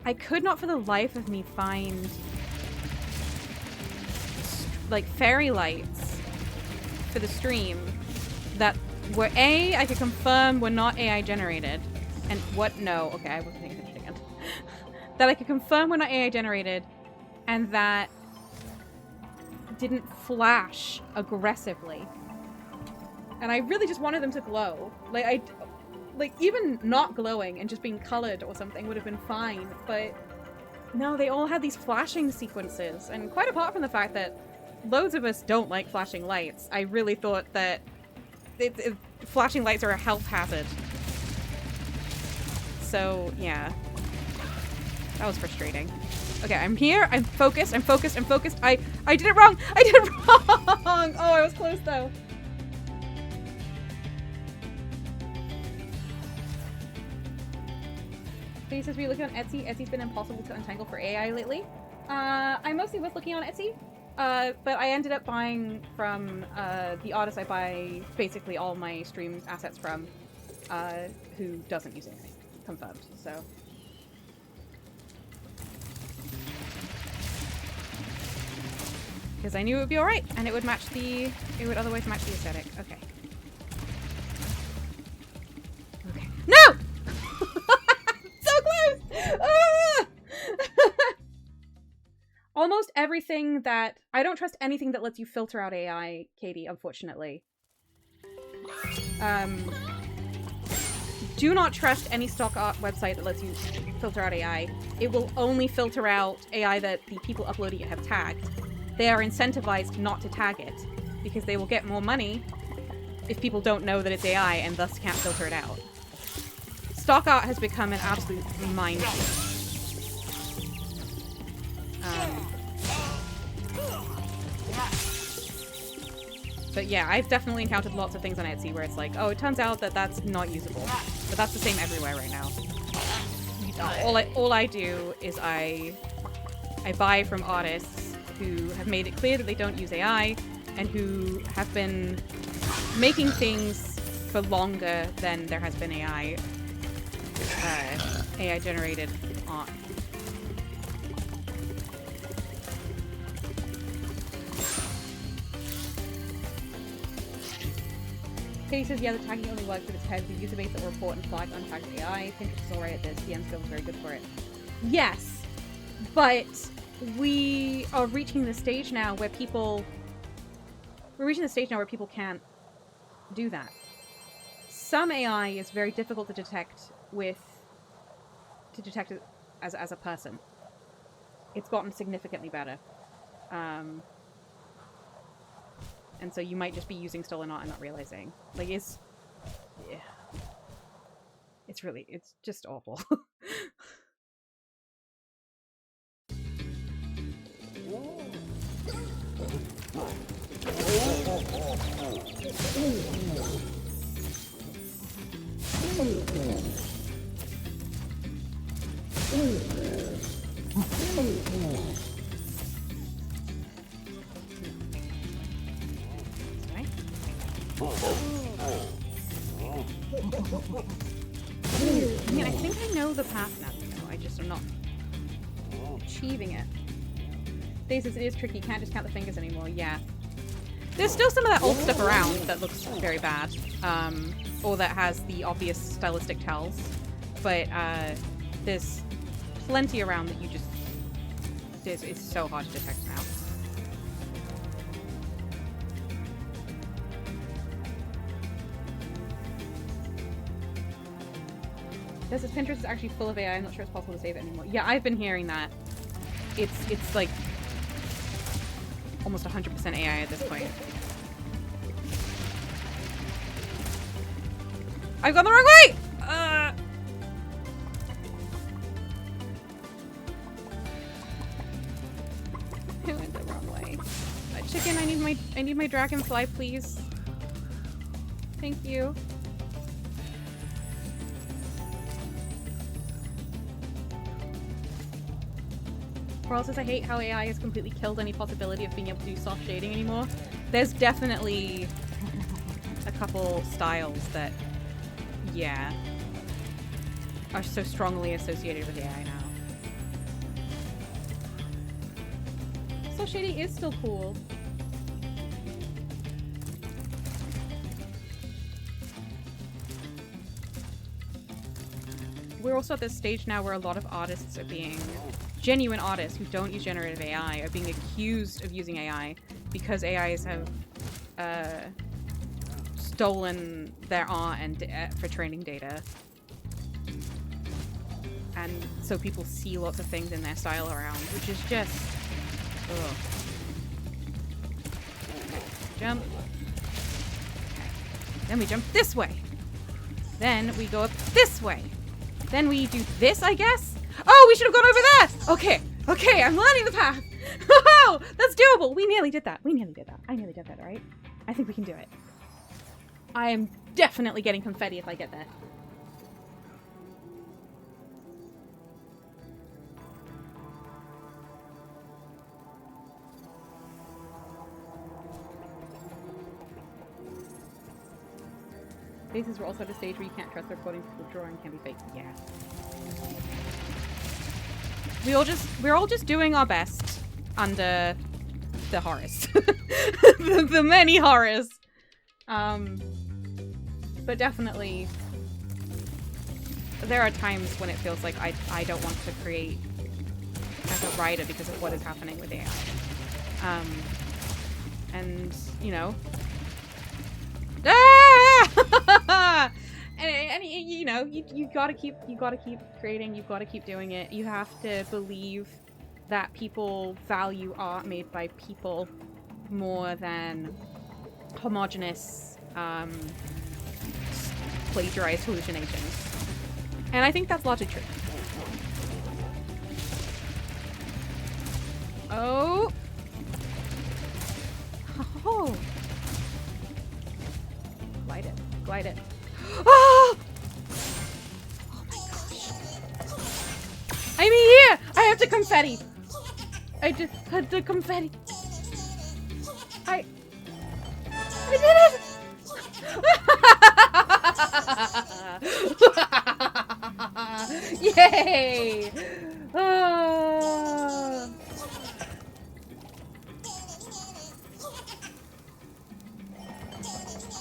I could not for the life of me find like fairy lights for the stream that were I could confirm were not AI generated. And what? No. Okay, I wasn't paying attention again. that I could confirm were not AI generated, and that didn't flash aggressively. And I really just wanted them to glow. Like even not glowing and just being colored or something would have been fine, but no, they all had these flashing sequences, and quite apart from the fact that loads of us don't like flashing lights, I really thought that flashing lights are a health hazard. So, yeah. That was frustrating. Okay, I'm here, I'm focused. I did it wrong! I did it wrong! Oh, I was close though. He says we look on Etsy. Etsy's been impossible to untangle for AI lately. I mostly was looking on Etsy, but I ended up buying from the artist I buy basically all my stream assets from, who doesn't use AI. Confirmed, so. Because I knew it would be alright, and it would match the, it would otherwise match the aesthetic. Okay. Okay. No! Ah! Almost everything that... I don't trust anything that lets you filter out AI, Katie, unfortunately. Do not trust any stock art website that lets you filter out AI. It will only filter out AI that the people uploading it have tagged. They are incentivized not to tag it, because they will get more money if people don't know that it's AI and thus can't filter it out. Stock art has become an absolute minefield. But yeah, I've definitely encountered lots of things on Etsy where it's like, oh, it turns out that that's not usable. But that's the same everywhere right now. All I do is I buy from artists who have made it clear that they don't use AI and who have been making things for longer than there has been AI generated art. Katie says, yeah, the tagging only works if it's paired with the user base that will report and flag untagged AI. Pinterest is alright at this. DM skills are very good for it. Yes, but we are reaching the stage now where people... We're reaching the stage now where people can't do that. Some AI is very difficult to detect as a person. It's gotten significantly better. And so you might just be using stolen art and not realizing. Like, it's... Yeah. It's just awful. I mean, I think I know the path now, though. I just am not achieving it. Dave says it is tricky. You can't just count the fingers anymore. Yeah. There's still some of that old stuff around that looks very bad. Or that has the obvious stylistic tells. But there's plenty around that you just... It's so hard to detect now. This is Pinterest is actually full of AI. I'm not sure it's possible to save it anymore. Yeah, I've been hearing that. It's like almost 100% AI at this point. I've gone the wrong way! I went the wrong way. Chicken, I need my dragonfly, please. Thank you. Carl says, I hate how AI has completely killed any possibility of being able to do soft shading anymore. There's definitely a couple styles that, yeah, are so strongly associated with AI now. Soft shading is still cool. we're also at this stage now where a lot of artists are being genuine artists who don't use generative AI are being accused of using AI because AIs have stolen their art and for training data. And so people see lots of things in their style around, which is just... Ugh. Jump. Then we jump this way. Then we go up this way. Then we do this, I guess? Oh, we should have gone over there! Okay, okay, I'm learning the path. Oh, that's doable. We nearly did that. We nearly did that. I nearly did that, right? I think we can do it. I am definitely getting confetti if I get there. Faces were also at a stage where you can't trust the recordings because the drawing can be fake. Yeah. We're all just doing our best under the horrors. the many horrors. But definitely there are times when it feels like I don't want to create as a writer because of what is happening with AI. And you know, and you know, you gotta keep creating, you've gotta keep doing it. You have to believe that people value art made by people more than homogenous plagiarized hallucinations. And I think that's largely true. Oh. Oh. Glide it. Glide it. Oh! Oh my gosh. I'm here! I have to confetti! I just had the confetti. I did it! Yay! Oh.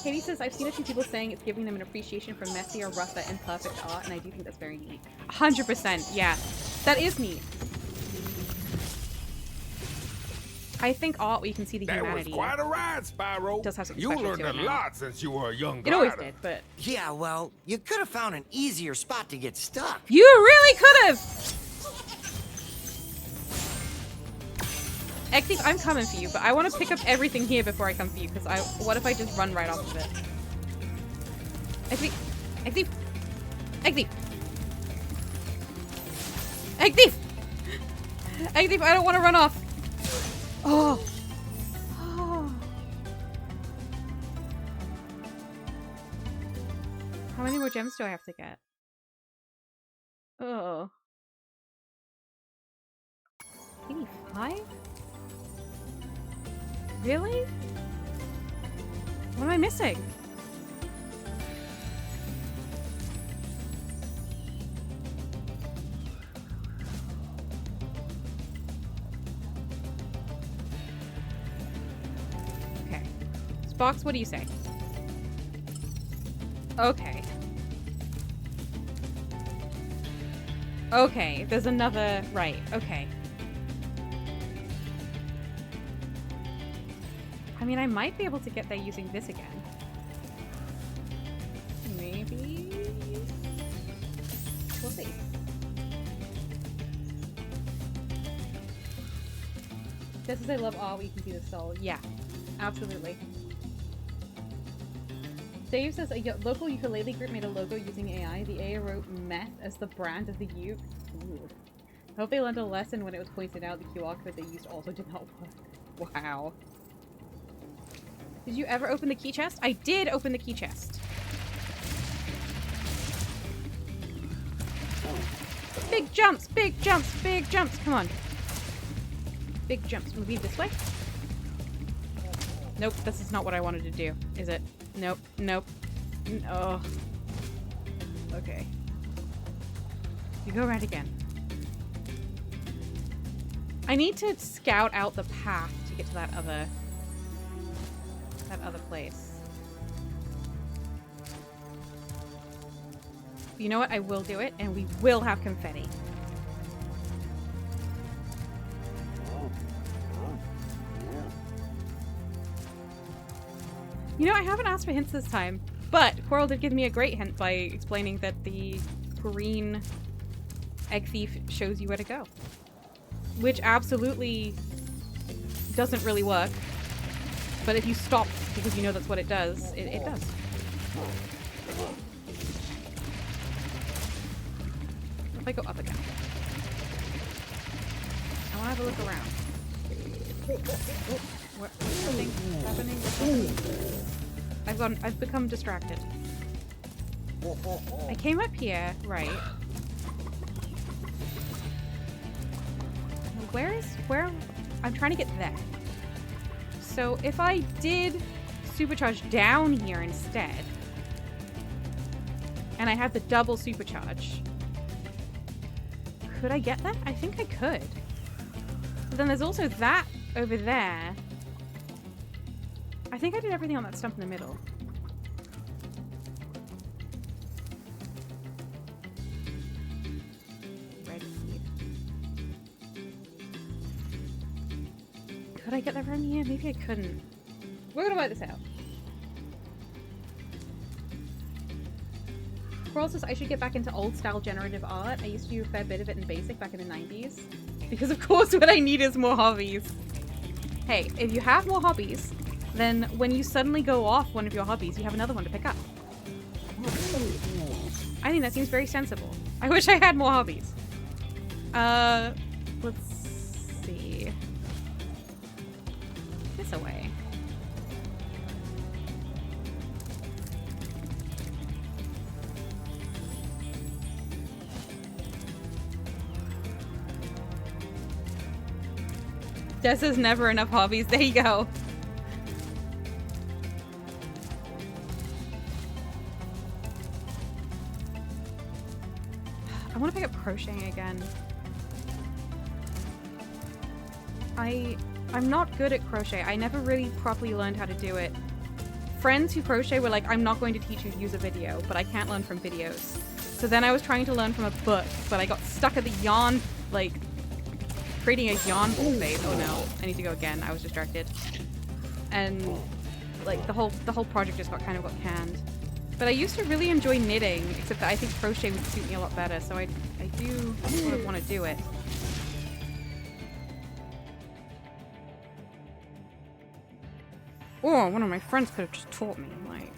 Katie says, I've seen a few people saying it's giving them an appreciation for messy or rougher imperfect art, and I do think that's very neat. 100%, yeah. That is neat. I think art where you can see the humanity. That was quite a ride, Spyro. Does have some you special learned to a it now. lot since you were a young guy. It always did, but... Yeah, well, you could have found an easier spot to get stuck. You really could have! Egg I'm coming for you, but I want to pick up everything here before I come for you, because what if I just run right off of it? Egg thief! Egg thief! Egg thief! Egg thief! Egg thief, I don't want to run off! Oh. Oh. How many more gems do I have to get? Oh. 85? Really? What am I missing? Box, what do you say? Okay. Okay, there's another... Right, okay. I mean, I might be able to get there using this again. Maybe... We'll see. This is I love art where you can see the soul. Yeah, absolutely. Dave says a local ukulele group made a logo using AI. The AI wrote meth as the brand of the uke. Ooh. I hope they learned a lesson when it was pointed out the QR code they used also did not work. Wow. Did you ever open the key chest? I did open the key chest. Big jumps, big jumps, big jumps. Come on. Big jumps. Move this way. Nope, this is not what I wanted to do, is it? Nope, nope. Oh. Okay. You go around again. I need to scout out the path to get to that other place. You know what? I will do it, and we will have confetti. You know, I haven't asked for hints this time, but Coral did give me a great hint by explaining that the green egg thief shows you where to go. Which absolutely doesn't really work. But if you stop because you know that's what it does, it does. If I go up again. I want to have a look around. Oh, what's happening? I've become distracted. I came up here, right? Where? I'm trying to get there. So if I did supercharge down here instead, and I have the double supercharge, could I get that? I think I could. But then there's also that over there. I think I did everything on that stump in the middle. Red seed. Could I get that from here? Maybe I couldn't. We're gonna work this out. Coral says I should get back into old style generative art. I used to do a fair bit of it in basic back in the 90s. Because of course what I need is more hobbies. Hey, if you have more hobbies, then when you suddenly go off one of your hobbies, you have another one to pick up. I think that seems very sensible. I wish I had more hobbies. Let's see. This away. Des says never enough hobbies. There you go. I want to pick up crocheting again. I'm not good at crochet. I never really properly learned how to do it. Friends who crochet were like, I'm not going to teach you to use a video, but I can't learn from videos. So then I was trying to learn from a book, but I got stuck at the yarn, like, creating a yarn ball phase. Oh no, I need to go again. I was distracted. And, like, the whole project just got canned. But I used to really enjoy knitting, except that I think crochet would suit me a lot better, so I do sort of want to do it. Or one of my friends could have just taught me. Like,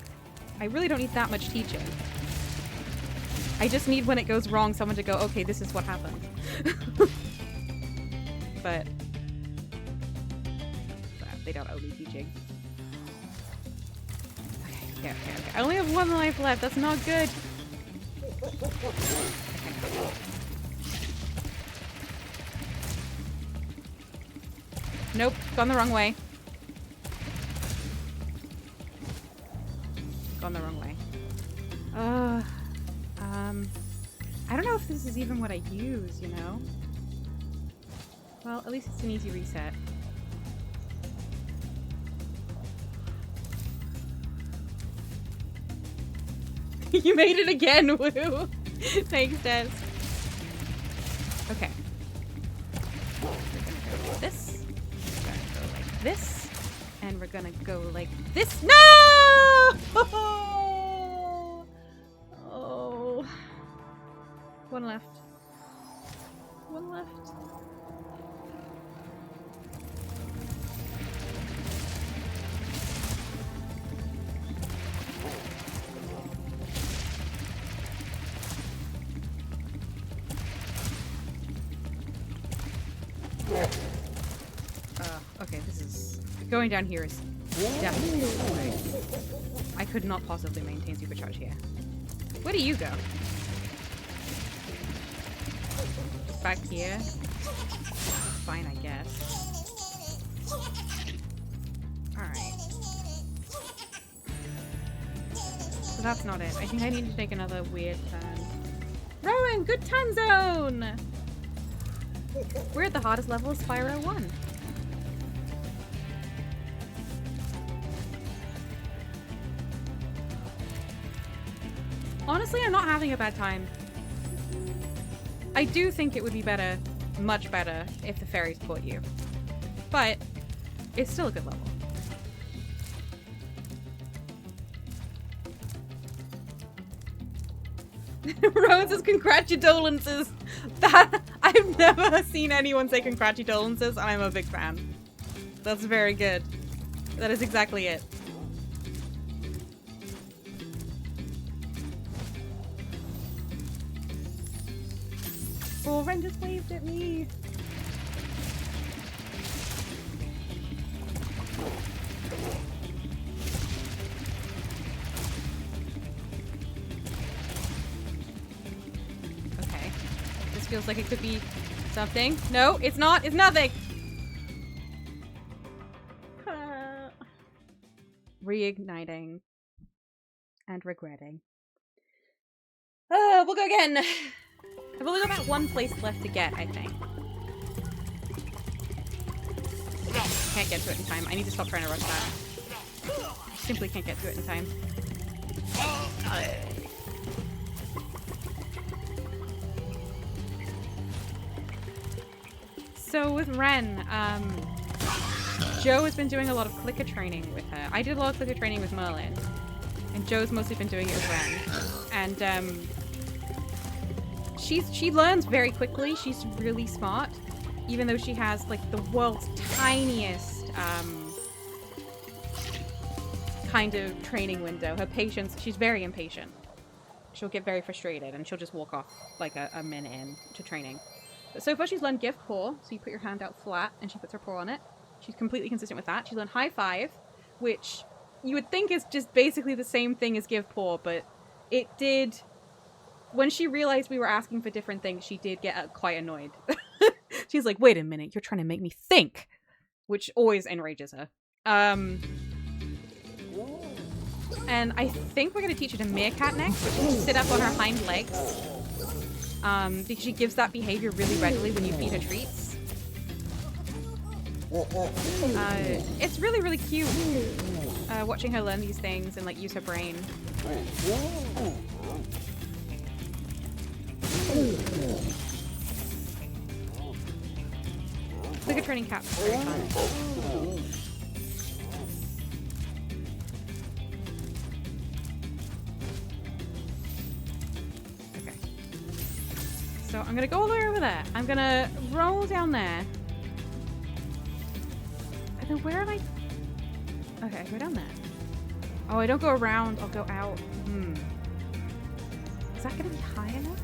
I really don't need that much teaching. I just need, when it goes wrong, someone to go, okay, this is what happened. But they don't owe me teaching. Okay. I only have one life left. That's not good. Okay. Nope, gone the wrong way. Gone the wrong way. I don't know if this is even what I use, you know? Well, at least it's an easy reset. You made it again, woo! Thanks, Des. Okay. We're gonna go like this. We're gonna go like this. And we're gonna go like this. No! Oh. One left. One left. Okay, this is... Going down here is definitely the way. I could not possibly maintain supercharge here. Where do you go? Back here? Fine, I guess. Alright. So that's not it. I think I need to take another weird turn. Rowan, good time zone! We're at the hardest level of Spyro 1. Honestly, I'm not having a bad time. I do think it would be better, much better, if the fairies caught you. But it's still a good level. Rose says congratulations. That I've never seen anyone say congratulations, and I'm a big fan. That's very good. That is exactly it. Oh, Ren just waved at me. Okay. This feels like it could be something. No, it's not. It's nothing. Reigniting. And regretting. We'll go again. I've only got that one place left to get, I think. Can't get to it in time. I need to stop trying to rush that. I simply can't get to it in time. So with Ren, Joe has been doing a lot of clicker training with her. I did a lot of clicker training with Merlin. And Joe's mostly been doing it with Ren. And, she learns very quickly. She's really smart, even though she has like the world's tiniest kind of training window. Her patience, she's very impatient. She'll get very frustrated and she'll just walk off like a minute in to training. But so far she's learned give paw, so you put your hand out flat and she puts her paw on it. She's completely consistent with that. She's learned high five, which you would think is just basically the same thing as give paw, but it did. When she realized we were asking for different things, she did get quite annoyed. She's like, wait a minute, you're trying to make me think. Which always enrages her. And I think we're going to teach her to meerkat next, which is to sit up on her hind legs. Because she gives that behavior really readily when you feed her treats. It's really, really cute. Watching her learn these things and like use her brain. Clicker training caps is very fun. Okay. So I'm gonna go all the way over there. I'm gonna roll down there. And then where am I? Okay, I go down there. Oh, I don't go around. I'll go out. Is that gonna be high enough?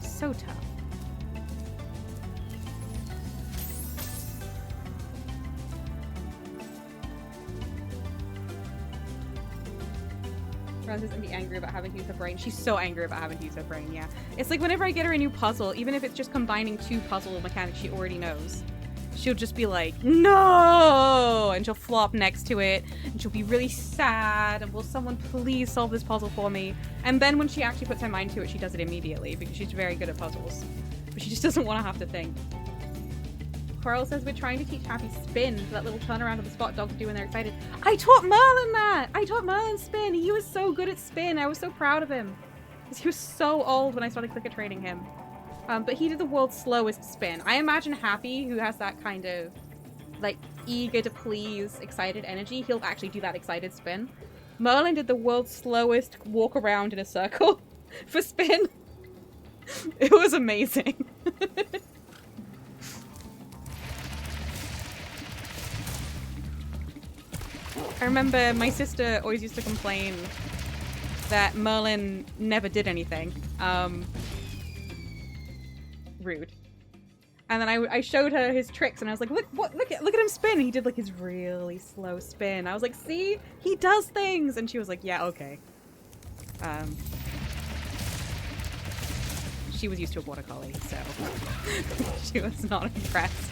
So tough. Rose isn't be angry about having to use her brain. She's so angry about having to use her brain, yeah. It's like whenever I get her a new puzzle, even if it's just combining two puzzle mechanics she already knows, she'll just be like, no! And she'll flop next to it, and she'll be really sad, and will someone please solve this puzzle for me? And then when she actually puts her mind to it, she does it immediately, because she's very good at puzzles. But she just doesn't want to have to think. Coral says we're trying to teach Happy spin for that little turnaround of the spot dogs do when they're excited. I taught Merlin that! I taught Merlin spin! He was so good at spin! I was so proud of him. Because he was so old when I started clicker training him. But he did the world's slowest spin. I imagine Happy, who has that kind of, like, eager to please, excited energy, he'll actually do that excited spin. Merlin did the world's slowest walk around in a circle for spin. It was amazing. I remember my sister always used to complain that Merlin never did anything. Rude. And then I showed her his tricks, and I was like, look at him spin. And he did like his really slow spin. I was like, see, he does things. And she was like, yeah, okay. She was used to a border collie, so she was not impressed.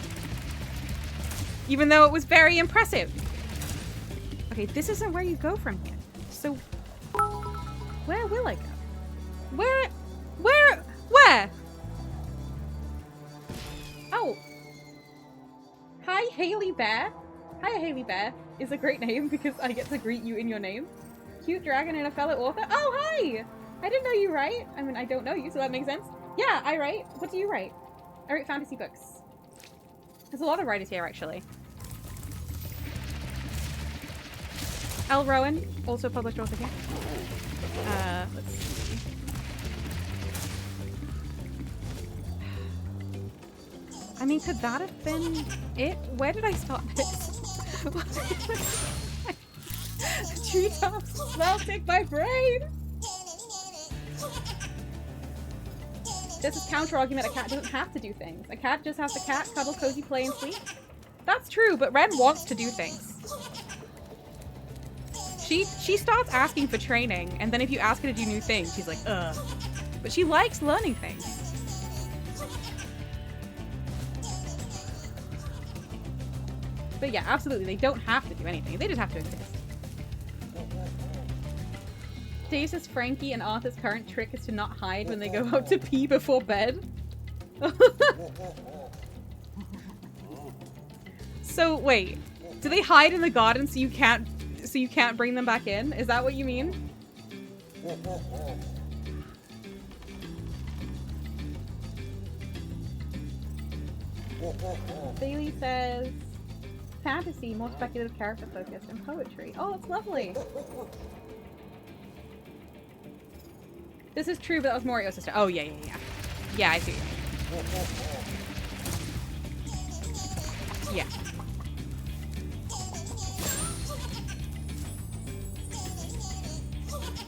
Even though it was very impressive. Okay, this isn't where you go from here. So, where will I go? Where? Oh. Hi, Haley Bear. Hiya, Haley Bear is a great name because I get to greet you in your name. Cute dragon and a fellow author. Oh, hi! I didn't know you write. I mean, I don't know you, so that makes sense. Yeah, I write. What do you write? I write fantasy books. There's a lot of writers here, actually. L. Rowan, also published author here. Let's see. I mean, could that have been it? Where did I start this? Treetops smell take my brain! This is counter-argument, a cat doesn't have to do things. A cat just has to cat, cuddle, cozy, play, and sleep. That's true, but Ren wants to do things. She starts asking for training, and then if you ask her to do new things, she's like, ugh. But she likes learning things. But yeah, absolutely, they don't have to do anything. They just have to exist. Dave says Frankie and Arthur's current trick is to not hide when they go out to pee before bed. So wait, do they hide in the garden so you can't bring them back in? Is that what you mean? Bailey says fantasy, more speculative, character focused, and poetry. Oh, that's lovely. This is true, but that was Morio's sister. Oh, yeah. Yeah, I see. Yeah.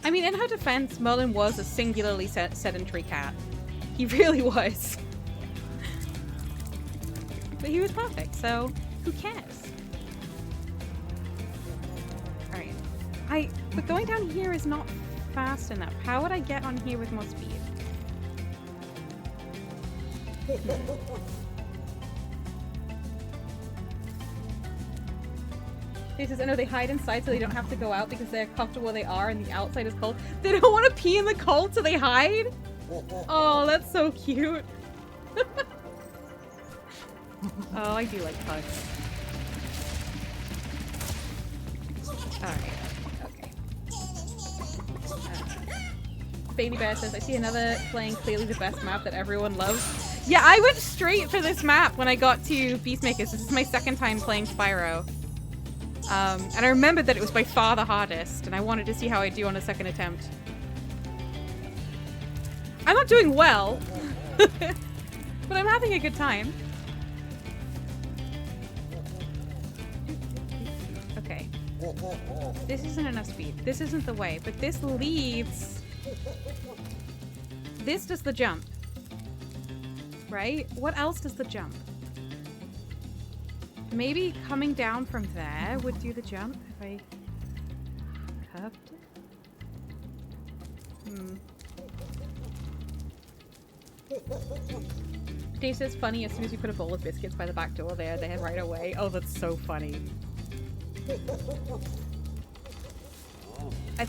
I mean, in her defense, Merlin was a singularly sedentary cat. He really was. But he was perfect, so who cares? Alright. But going down here is not fast enough. How would I get on here with more speed? He says, I know they hide inside so they don't have to go out because they're comfortable where they are and the outside is cold. They don't want to pee in the cold so they hide? Oh, that's so cute. Oh, I do like pugs. Alright. Okay. Baby Bear says, I see another playing clearly the best map that everyone loves. Yeah, I went straight for this map when I got to Beastmakers. This is my second time playing Spyro. And I remembered that it was by far the hardest, and I wanted to see how I do on a second attempt. I'm not doing well, but I'm having a good time. Okay. This isn't enough speed. This isn't the way, but this leads... This does the jump. Right? What else does the jump? Maybe coming down from there would do the jump if I curved it. Dave says funny, as soon as you put a bowl of biscuits by the back door there, they head right away. Oh, that's so funny.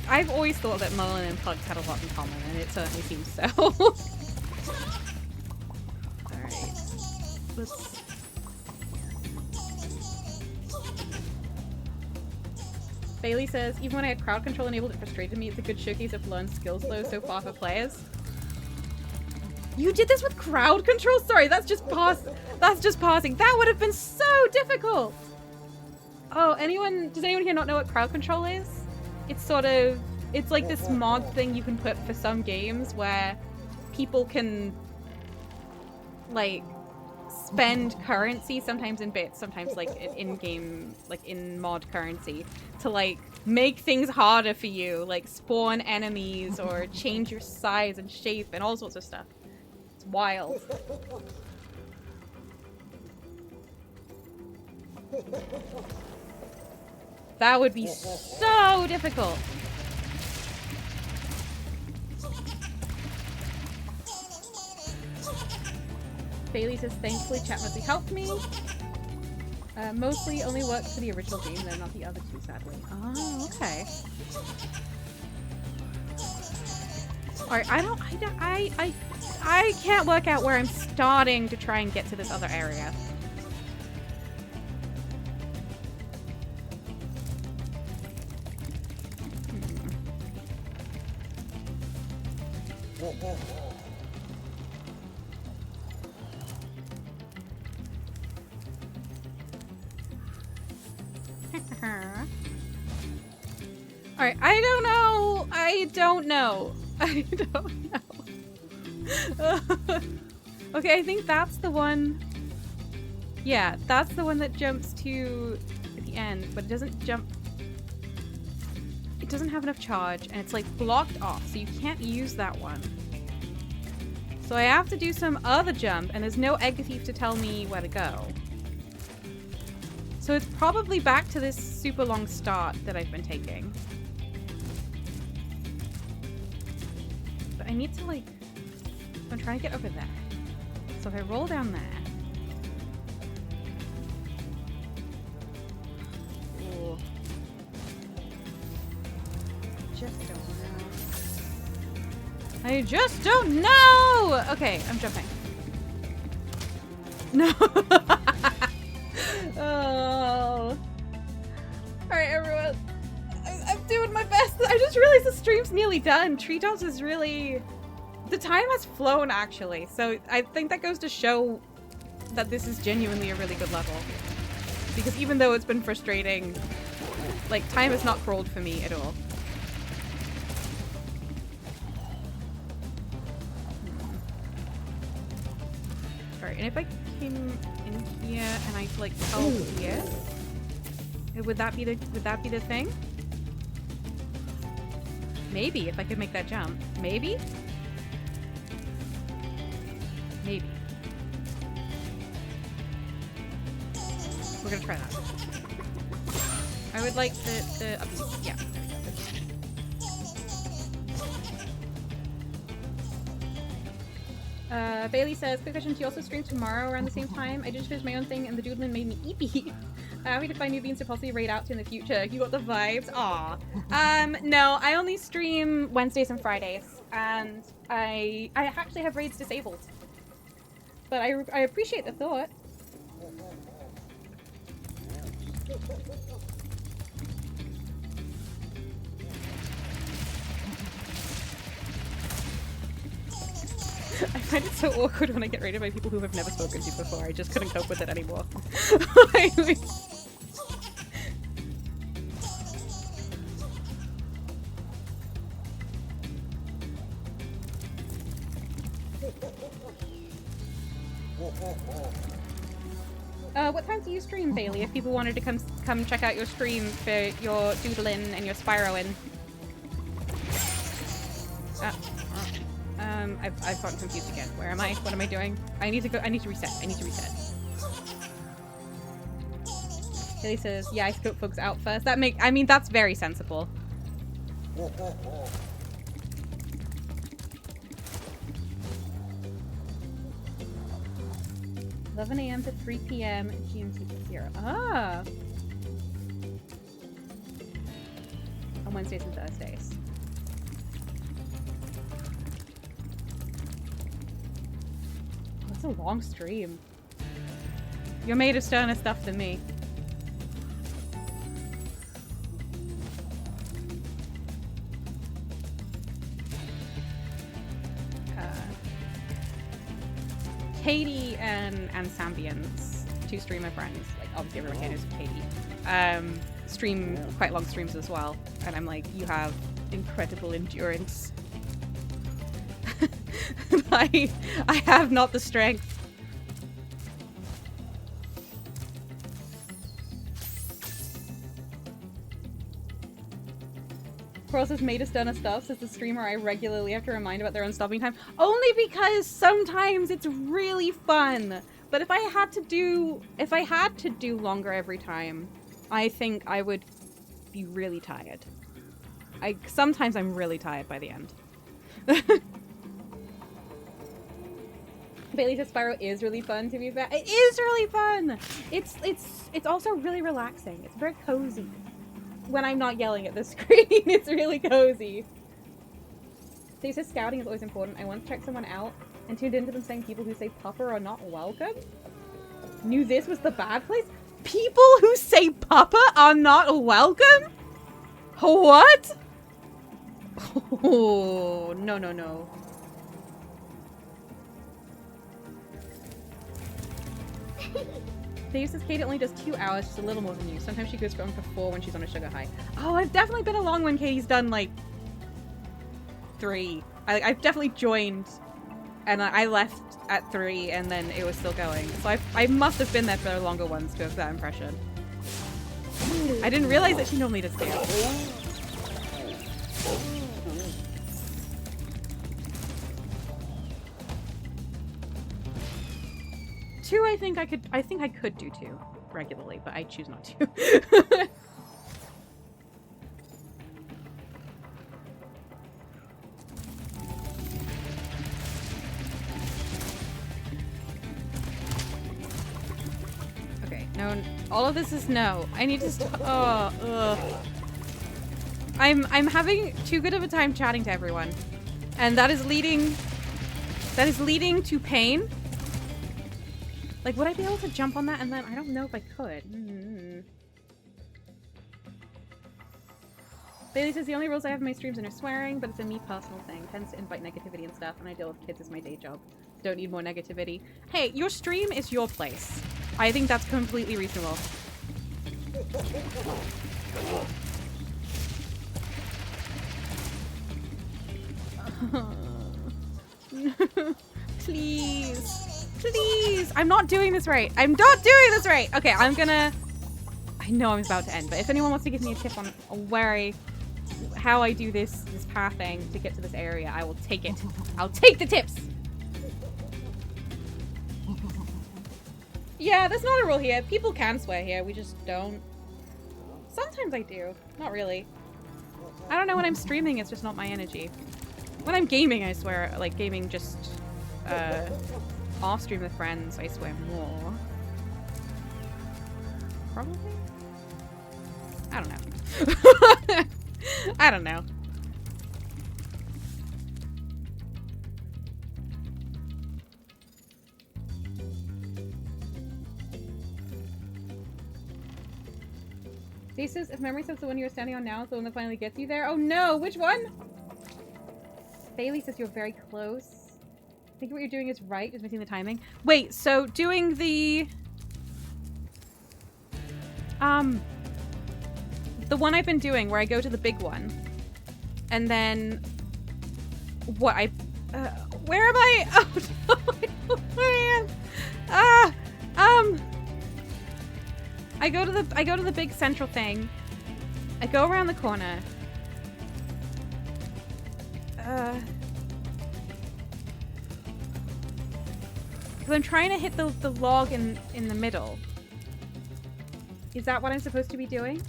I've always thought that Merlin and pugs had a lot in common, and it certainly seems so. Alright. Let's... Bailey says, even when I had crowd control enabled, it frustrated me. It's a good showcase of learned skills though so far for players. You did this with crowd control? Sorry, that's just passing. That would have been so difficult. Oh, does anyone here not know what crowd control is? It's it's like this mod thing you can put for some games where people can like spend currency, sometimes in bits, sometimes like in-game, like in mod currency, to like make things harder for you, like spawn enemies or change your size and shape and all sorts of stuff. It's wild. That would be so difficult. Bailey says, thankfully chat mostly helped me. Mostly only worked for the original game, though not the other two, sadly. Oh, okay. Alright, I can't work out where I'm starting to try and get to this other area. Alright, I don't know. I don't know. I don't know. Okay, I think that's the one. Yeah, that's the one that jumps to the end, but it doesn't jump. It doesn't have enough charge, and it's like blocked off, so you can't use that one. So I have to do some other jump, and there's no egg thief to tell me where to go. So it's probably back to this super long start that I've been taking. But I need to like... I'm trying to get over there. So if I roll down there... Ooh. Just don't know. I just don't know! Okay, I'm jumping. No! Oh. Alright, everyone. I'm doing my best. I just realized the stream's nearly done. Treetops is really... The time has flown, actually. So I think that goes to show that this is genuinely a really good level. Because even though it's been frustrating, like, time has not crawled for me at all. Alright, and if I came in here and I like held here, would that be the thing? Maybe if I could make that jump. Maybe? Maybe. We're gonna try that. I would like the up to, yeah. Bailey says, quick question, do you also stream tomorrow around the same time? I just finished my own thing and the doodling made me eepy. Happy to find new beans to possibly raid out to in the future. You got the vibes? Aw. No, I only stream Wednesdays and Fridays. And I actually have raids disabled. But I appreciate the thought. I find it so awkward when I get raided by people who have never spoken to before. I just couldn't cope with it anymore. What time do you stream, Bailey? If people wanted to come check out your stream for your doodling and your Spyroing. I've gotten confused again. Where am I? What am I doing? I need to go. I need to reset. I need to reset. Bailey says, "Yeah, I scope folks out first." I mean, that's very sensible. 11 a.m. to 3 p.m. GMT to 0. Ah! On Wednesdays and Thursdays. That's a long stream. You're made of sterner stuff than me. Katie and Sambians, two streamer friends, like obviously everyone here knows Katie, stream quite long streams as well, and I'm like, you have incredible endurance. I have not the strength. Cross is made of stunner stuff, says the streamer I regularly have to remind about their own stopping time. Only because sometimes it's really fun. But if I had to do longer every time, I think I would be really tired. Sometimes I'm really tired by the end. Bailey says Spyro is really fun, to be fair. It is really fun! It's also really relaxing. It's very cozy. When I'm not yelling at the screen, it's really cozy. They said scouting is always important. I once checked someone out and tuned into them saying people who say pupper are not welcome. Knew this was the bad place? People who say pupper are not welcome? What? Oh, no, no, no. They says Katie only does 2 hours, just a little more than you. Sometimes she goes for 4 when she's on a sugar high. Oh, I've definitely been along when Katie's done like 3. I've definitely joined, and I left at 3, and then it was still going. So I must have been there for the longer ones to have that impression. I didn't realize that she normally does 2. I think I could do 2 regularly, but I choose not to. Okay, no, all of this is no. I need to stop. Oh, ugh. I'm having too good of a time chatting to everyone, and that is leading to pain. Like, would I be able to jump on that? And then I don't know if I could. Bailey says the only rules I have in my streams are no swearing, but it's a me personal thing. Tends to invite negativity and stuff, and I deal with kids as my day job. Don't need more negativity. Hey, your stream is your place. I think that's completely reasonable. Please. Please! I'm not doing this right. I'm not doing this right! Okay, I know I'm about to end, but if anyone wants to give me a tip on how I do this pathing to get to this area, I will take it. I'll take the tips! Yeah, that's not a rule here. People can swear here, we just don't. Sometimes I do. Not really. I don't know, when I'm streaming, it's just not my energy. When I'm gaming, I swear, like gaming just, off stream with friends, I swear more. Probably? I don't know. I don't know. He says, if memory serves, the one you're standing on now is the one that finally gets you there. Oh no, which one? Bailey says you're very close. I think what you're doing is right, just missing the timing. Wait, so doing the one I've been doing where I go to the big one and then what where am I? Oh no, I know where I am. I go to the big central thing. I go around the corner. Because I'm trying to hit the log in the middle. Is that what I'm supposed to be doing?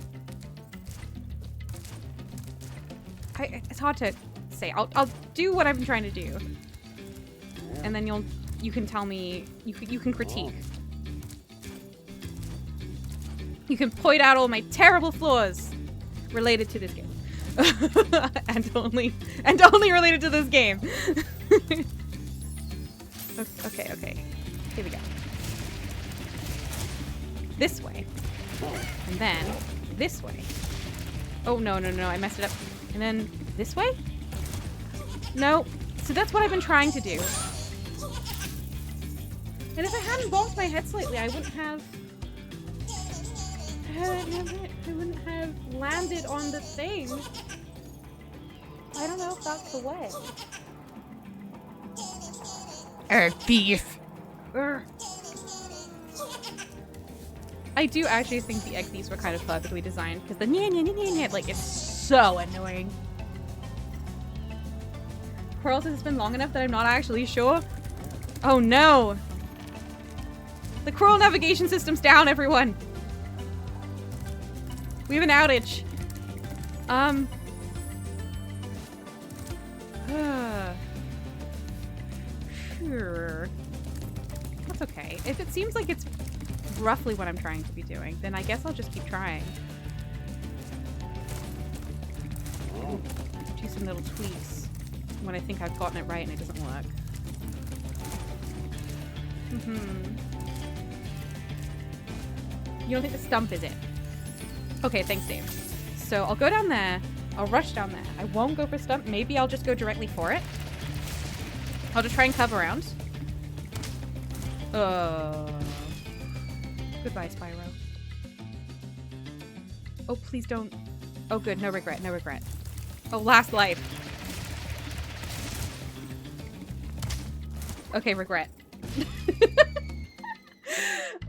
It's hard to say. I'll do what I'm trying to do, and then you can tell me. You can critique. You can point out all my terrible flaws related to this game, and only related to this game. Okay. Here we go. This way. And then this way. Oh, no. I messed it up. And then this way? No. So that's what I've been trying to do. And if I hadn't bonked my head slightly, I wouldn't have landed on the thing. I don't know if that's the way. Thief. I do actually think the egg thieves were kind of perfectly designed because the nya, like, it's so annoying. Coral says it's been long enough that I'm not actually sure. Oh no! The Coral navigation system's down, everyone! We have an outage. Sure. That's okay. If it seems like it's roughly what I'm trying to be doing, then I guess I'll just keep trying. Do some little tweaks when I think I've gotten it right and it doesn't work. You don't think the stump is it? Okay, thanks, Dave. So I'll go down there. I'll rush down there. I won't go for stump. Maybe I'll just go directly for it. I'll just try and curve around. Goodbye, Spyro. Oh, please don't. Oh, good. No regret. No regret. Oh, last life. Okay, regret.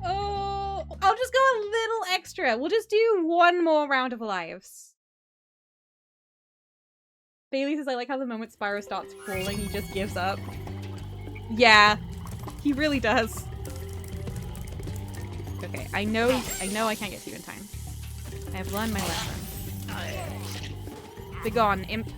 Oh, I'll just go a little extra. We'll just do one more round of lives. Bailey says, I like how the moment Spyro starts falling, he just gives up. Yeah, he really does. Okay, I know I can't get to you in time. I have learned my lesson. Begone, imp.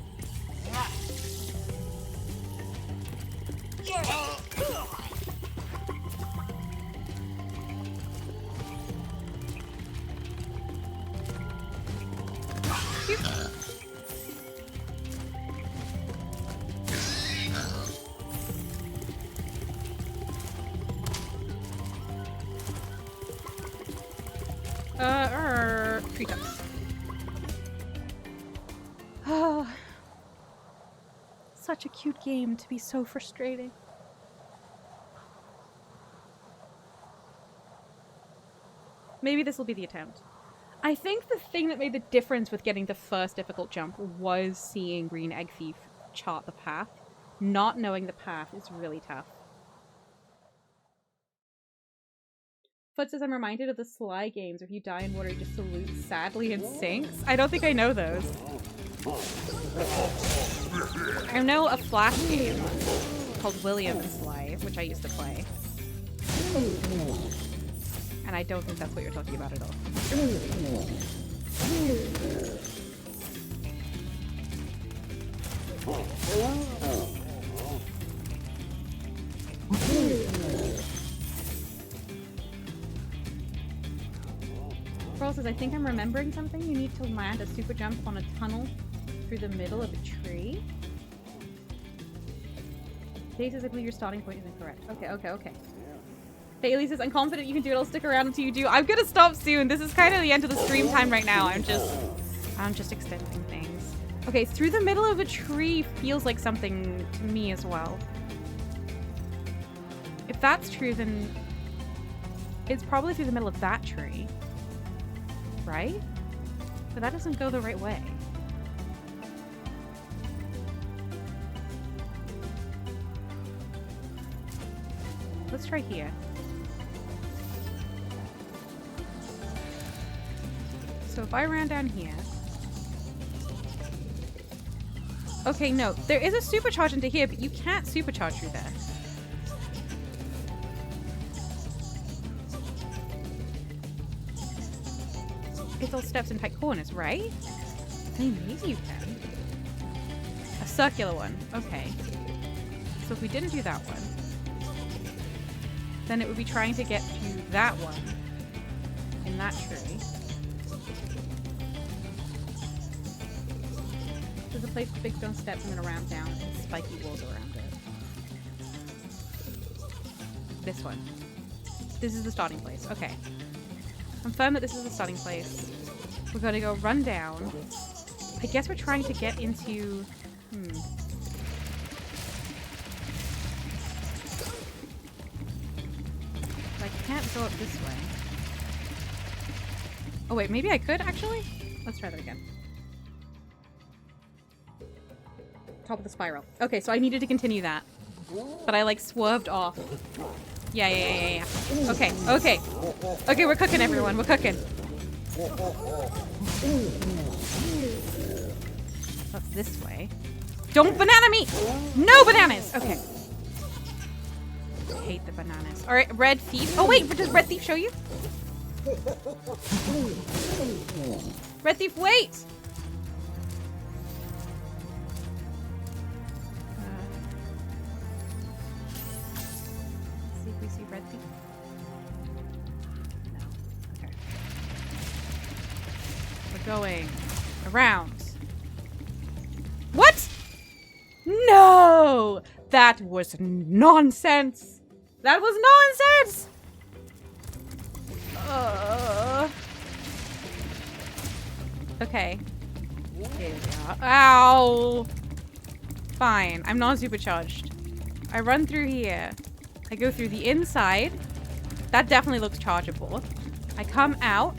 Treetops. Oh, such a cute game to be so frustrating. Maybe this will be the attempt. I think the thing that made the difference with getting the first difficult jump was seeing Green Egg Thief chart the path. Not knowing the path is really tough. Foot says, I'm reminded of the Sly games where if you die in water, you just salute sadly and sinks. I don't think I know those. I know a Flash game called William and Sly, which I used to play. And I don't think that's what you're talking about at all. Pearl says, I think I'm remembering something. You need to land a super jump on a tunnel through the middle of a tree. Dave says, I believe your starting point is incorrect. Okay. Bailey says, I'm confident you can do it. I'll stick around until you do. I'm gonna stop soon. This is kind of the end of the stream time right now. I'm just extending things. Okay, through the middle of a tree feels like something to me as well. If that's true, then it's probably through the middle of that tree. Right? But that doesn't go the right way. Let's try here. So if I ran down here... Okay, no. There is a supercharge into here, but you can't supercharge through there. It's all steps and tight corners, right? I mean, maybe you can. A circular one. Okay. So if we didn't do that one, then it would be trying to get to that one in that tree. There's a place with big stone steps and then a ramp down and spiky walls around it. This one. This is the starting place. Okay. Confirm that this is the starting place. We're gonna go run down. I guess we're trying to get into... I can't go up this way. Oh wait, maybe I could actually? Let's try that again. Top of the spiral. Okay, so I needed to continue that. But I like swerved off. Yeah. Okay, we're cooking, everyone. We're cooking. That's this way. Don't banana me! No bananas! Okay. I hate the bananas. Alright, Red Thief. Oh wait, does Red Thief show you? Red Thief, wait! See if we see Red Thief. No. Okay. We're going around. What? No! That was nonsense! That was nonsense! Okay. Here we are. Ow! Fine. I'm not supercharged. I run through here. I go through the inside. That definitely looks chargeable. I come out.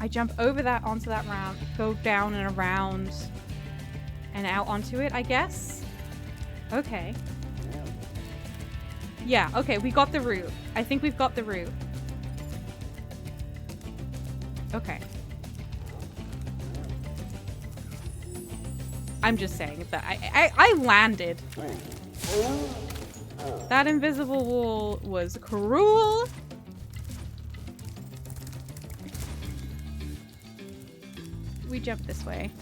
I jump over that onto that ramp, go down and around and out onto it, I guess. Okay. Yeah, okay, we got the route. I think we've got the route. Okay. I'm just saying that I landed. That invisible wall was cruel. We jump this way.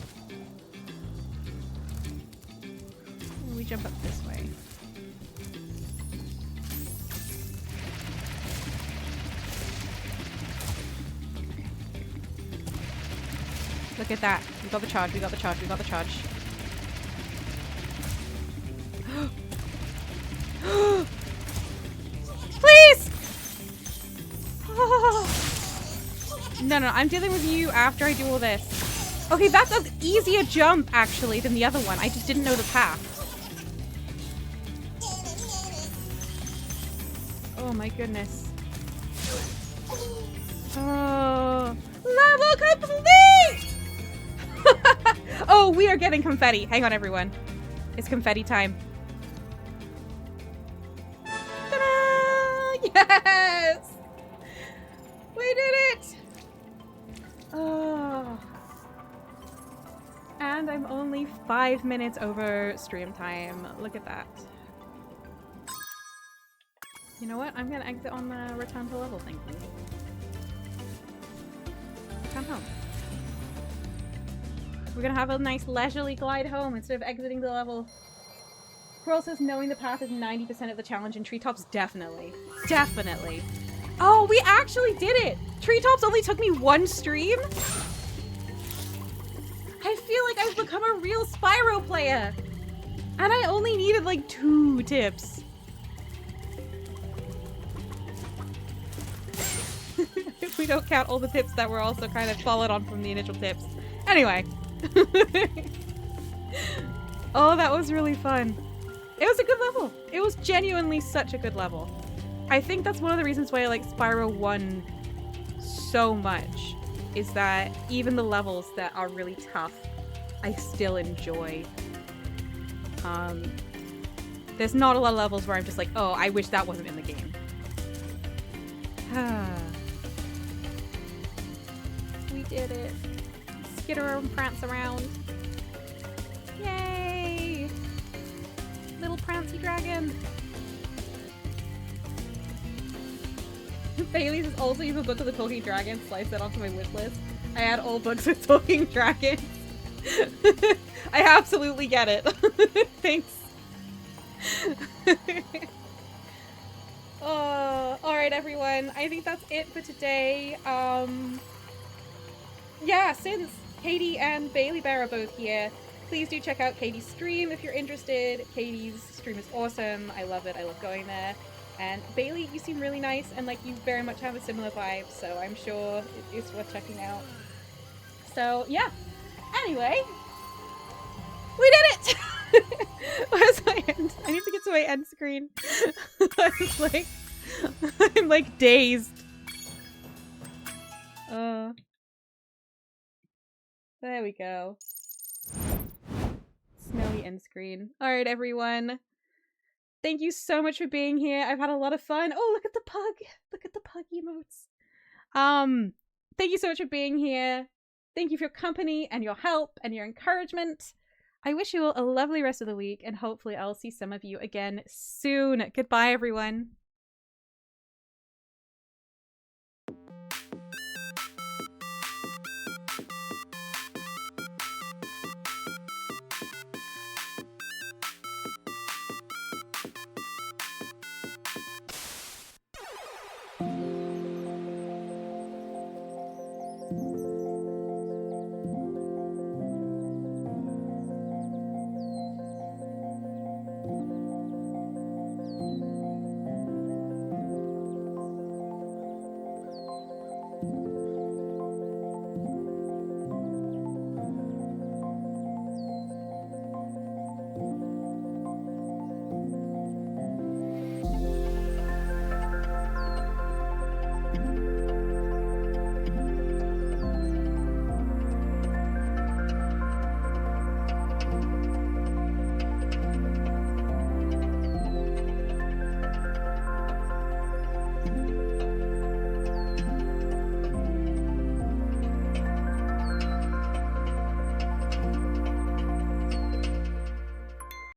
We jump up this way. Look at that. We got the charge, we got the charge, we got the charge. Please! No, no, I'm dealing with you after I do all this. Okay, that's an easier jump, actually, than the other one. I just didn't know the path. Oh my goodness. Oh, level complete! Oh, we are getting confetti. Hang on, everyone. It's confetti time. Ta-da! Yes! We did it! Oh. And I'm only 5 minutes over stream time. Look at that. You know what? I'm gonna exit on the return to level thing. Come home. We're gonna have a nice leisurely glide home instead of exiting the level. Pearl says knowing the path is 90% of the challenge in Treetops. Definitely. Definitely. Oh, we actually did it! Treetops only took me 1 stream? I feel like I've become a real Spyro player! And I only needed like 2 tips. If we don't count all the tips that were also kind of followed on from the initial tips. Anyway. Oh, that was really fun. It was a good level. It was genuinely such a good level. I think that's one of the reasons why I like Spyro 1 so much, is that even the levels that are really tough, I still enjoy. There's not a lot of levels where I'm just like, oh, I wish that wasn't in the game. We did it. Skitter and prance around. Yay! Little prancy dragon. Bailey says also you have a book of the talking dragon, slice that onto my wish list. I add all books with talking dragons. I absolutely get it. Thanks. Alright everyone, I think that's it for today. Yeah, since Katie and Bailey Bear are both here, please do check out Katie's stream if you're interested. Katie's stream is awesome. I love it. I love going there. And Bailey, you seem really nice and like you very much have a similar vibe, so I'm sure it's worth checking out. So yeah. Anyway, we did it! Where's my end? I need to get to my end screen. I'm like dazed. There we go. Smelly end screen. Alright everyone. Thank you so much for being here. I've had a lot of fun. Oh, look at the pug. Look at the pug emotes. Thank you so much for being here. Thank you for your company and your help and your encouragement. I wish you all a lovely rest of the week and hopefully I'll see some of you again soon. Goodbye, everyone.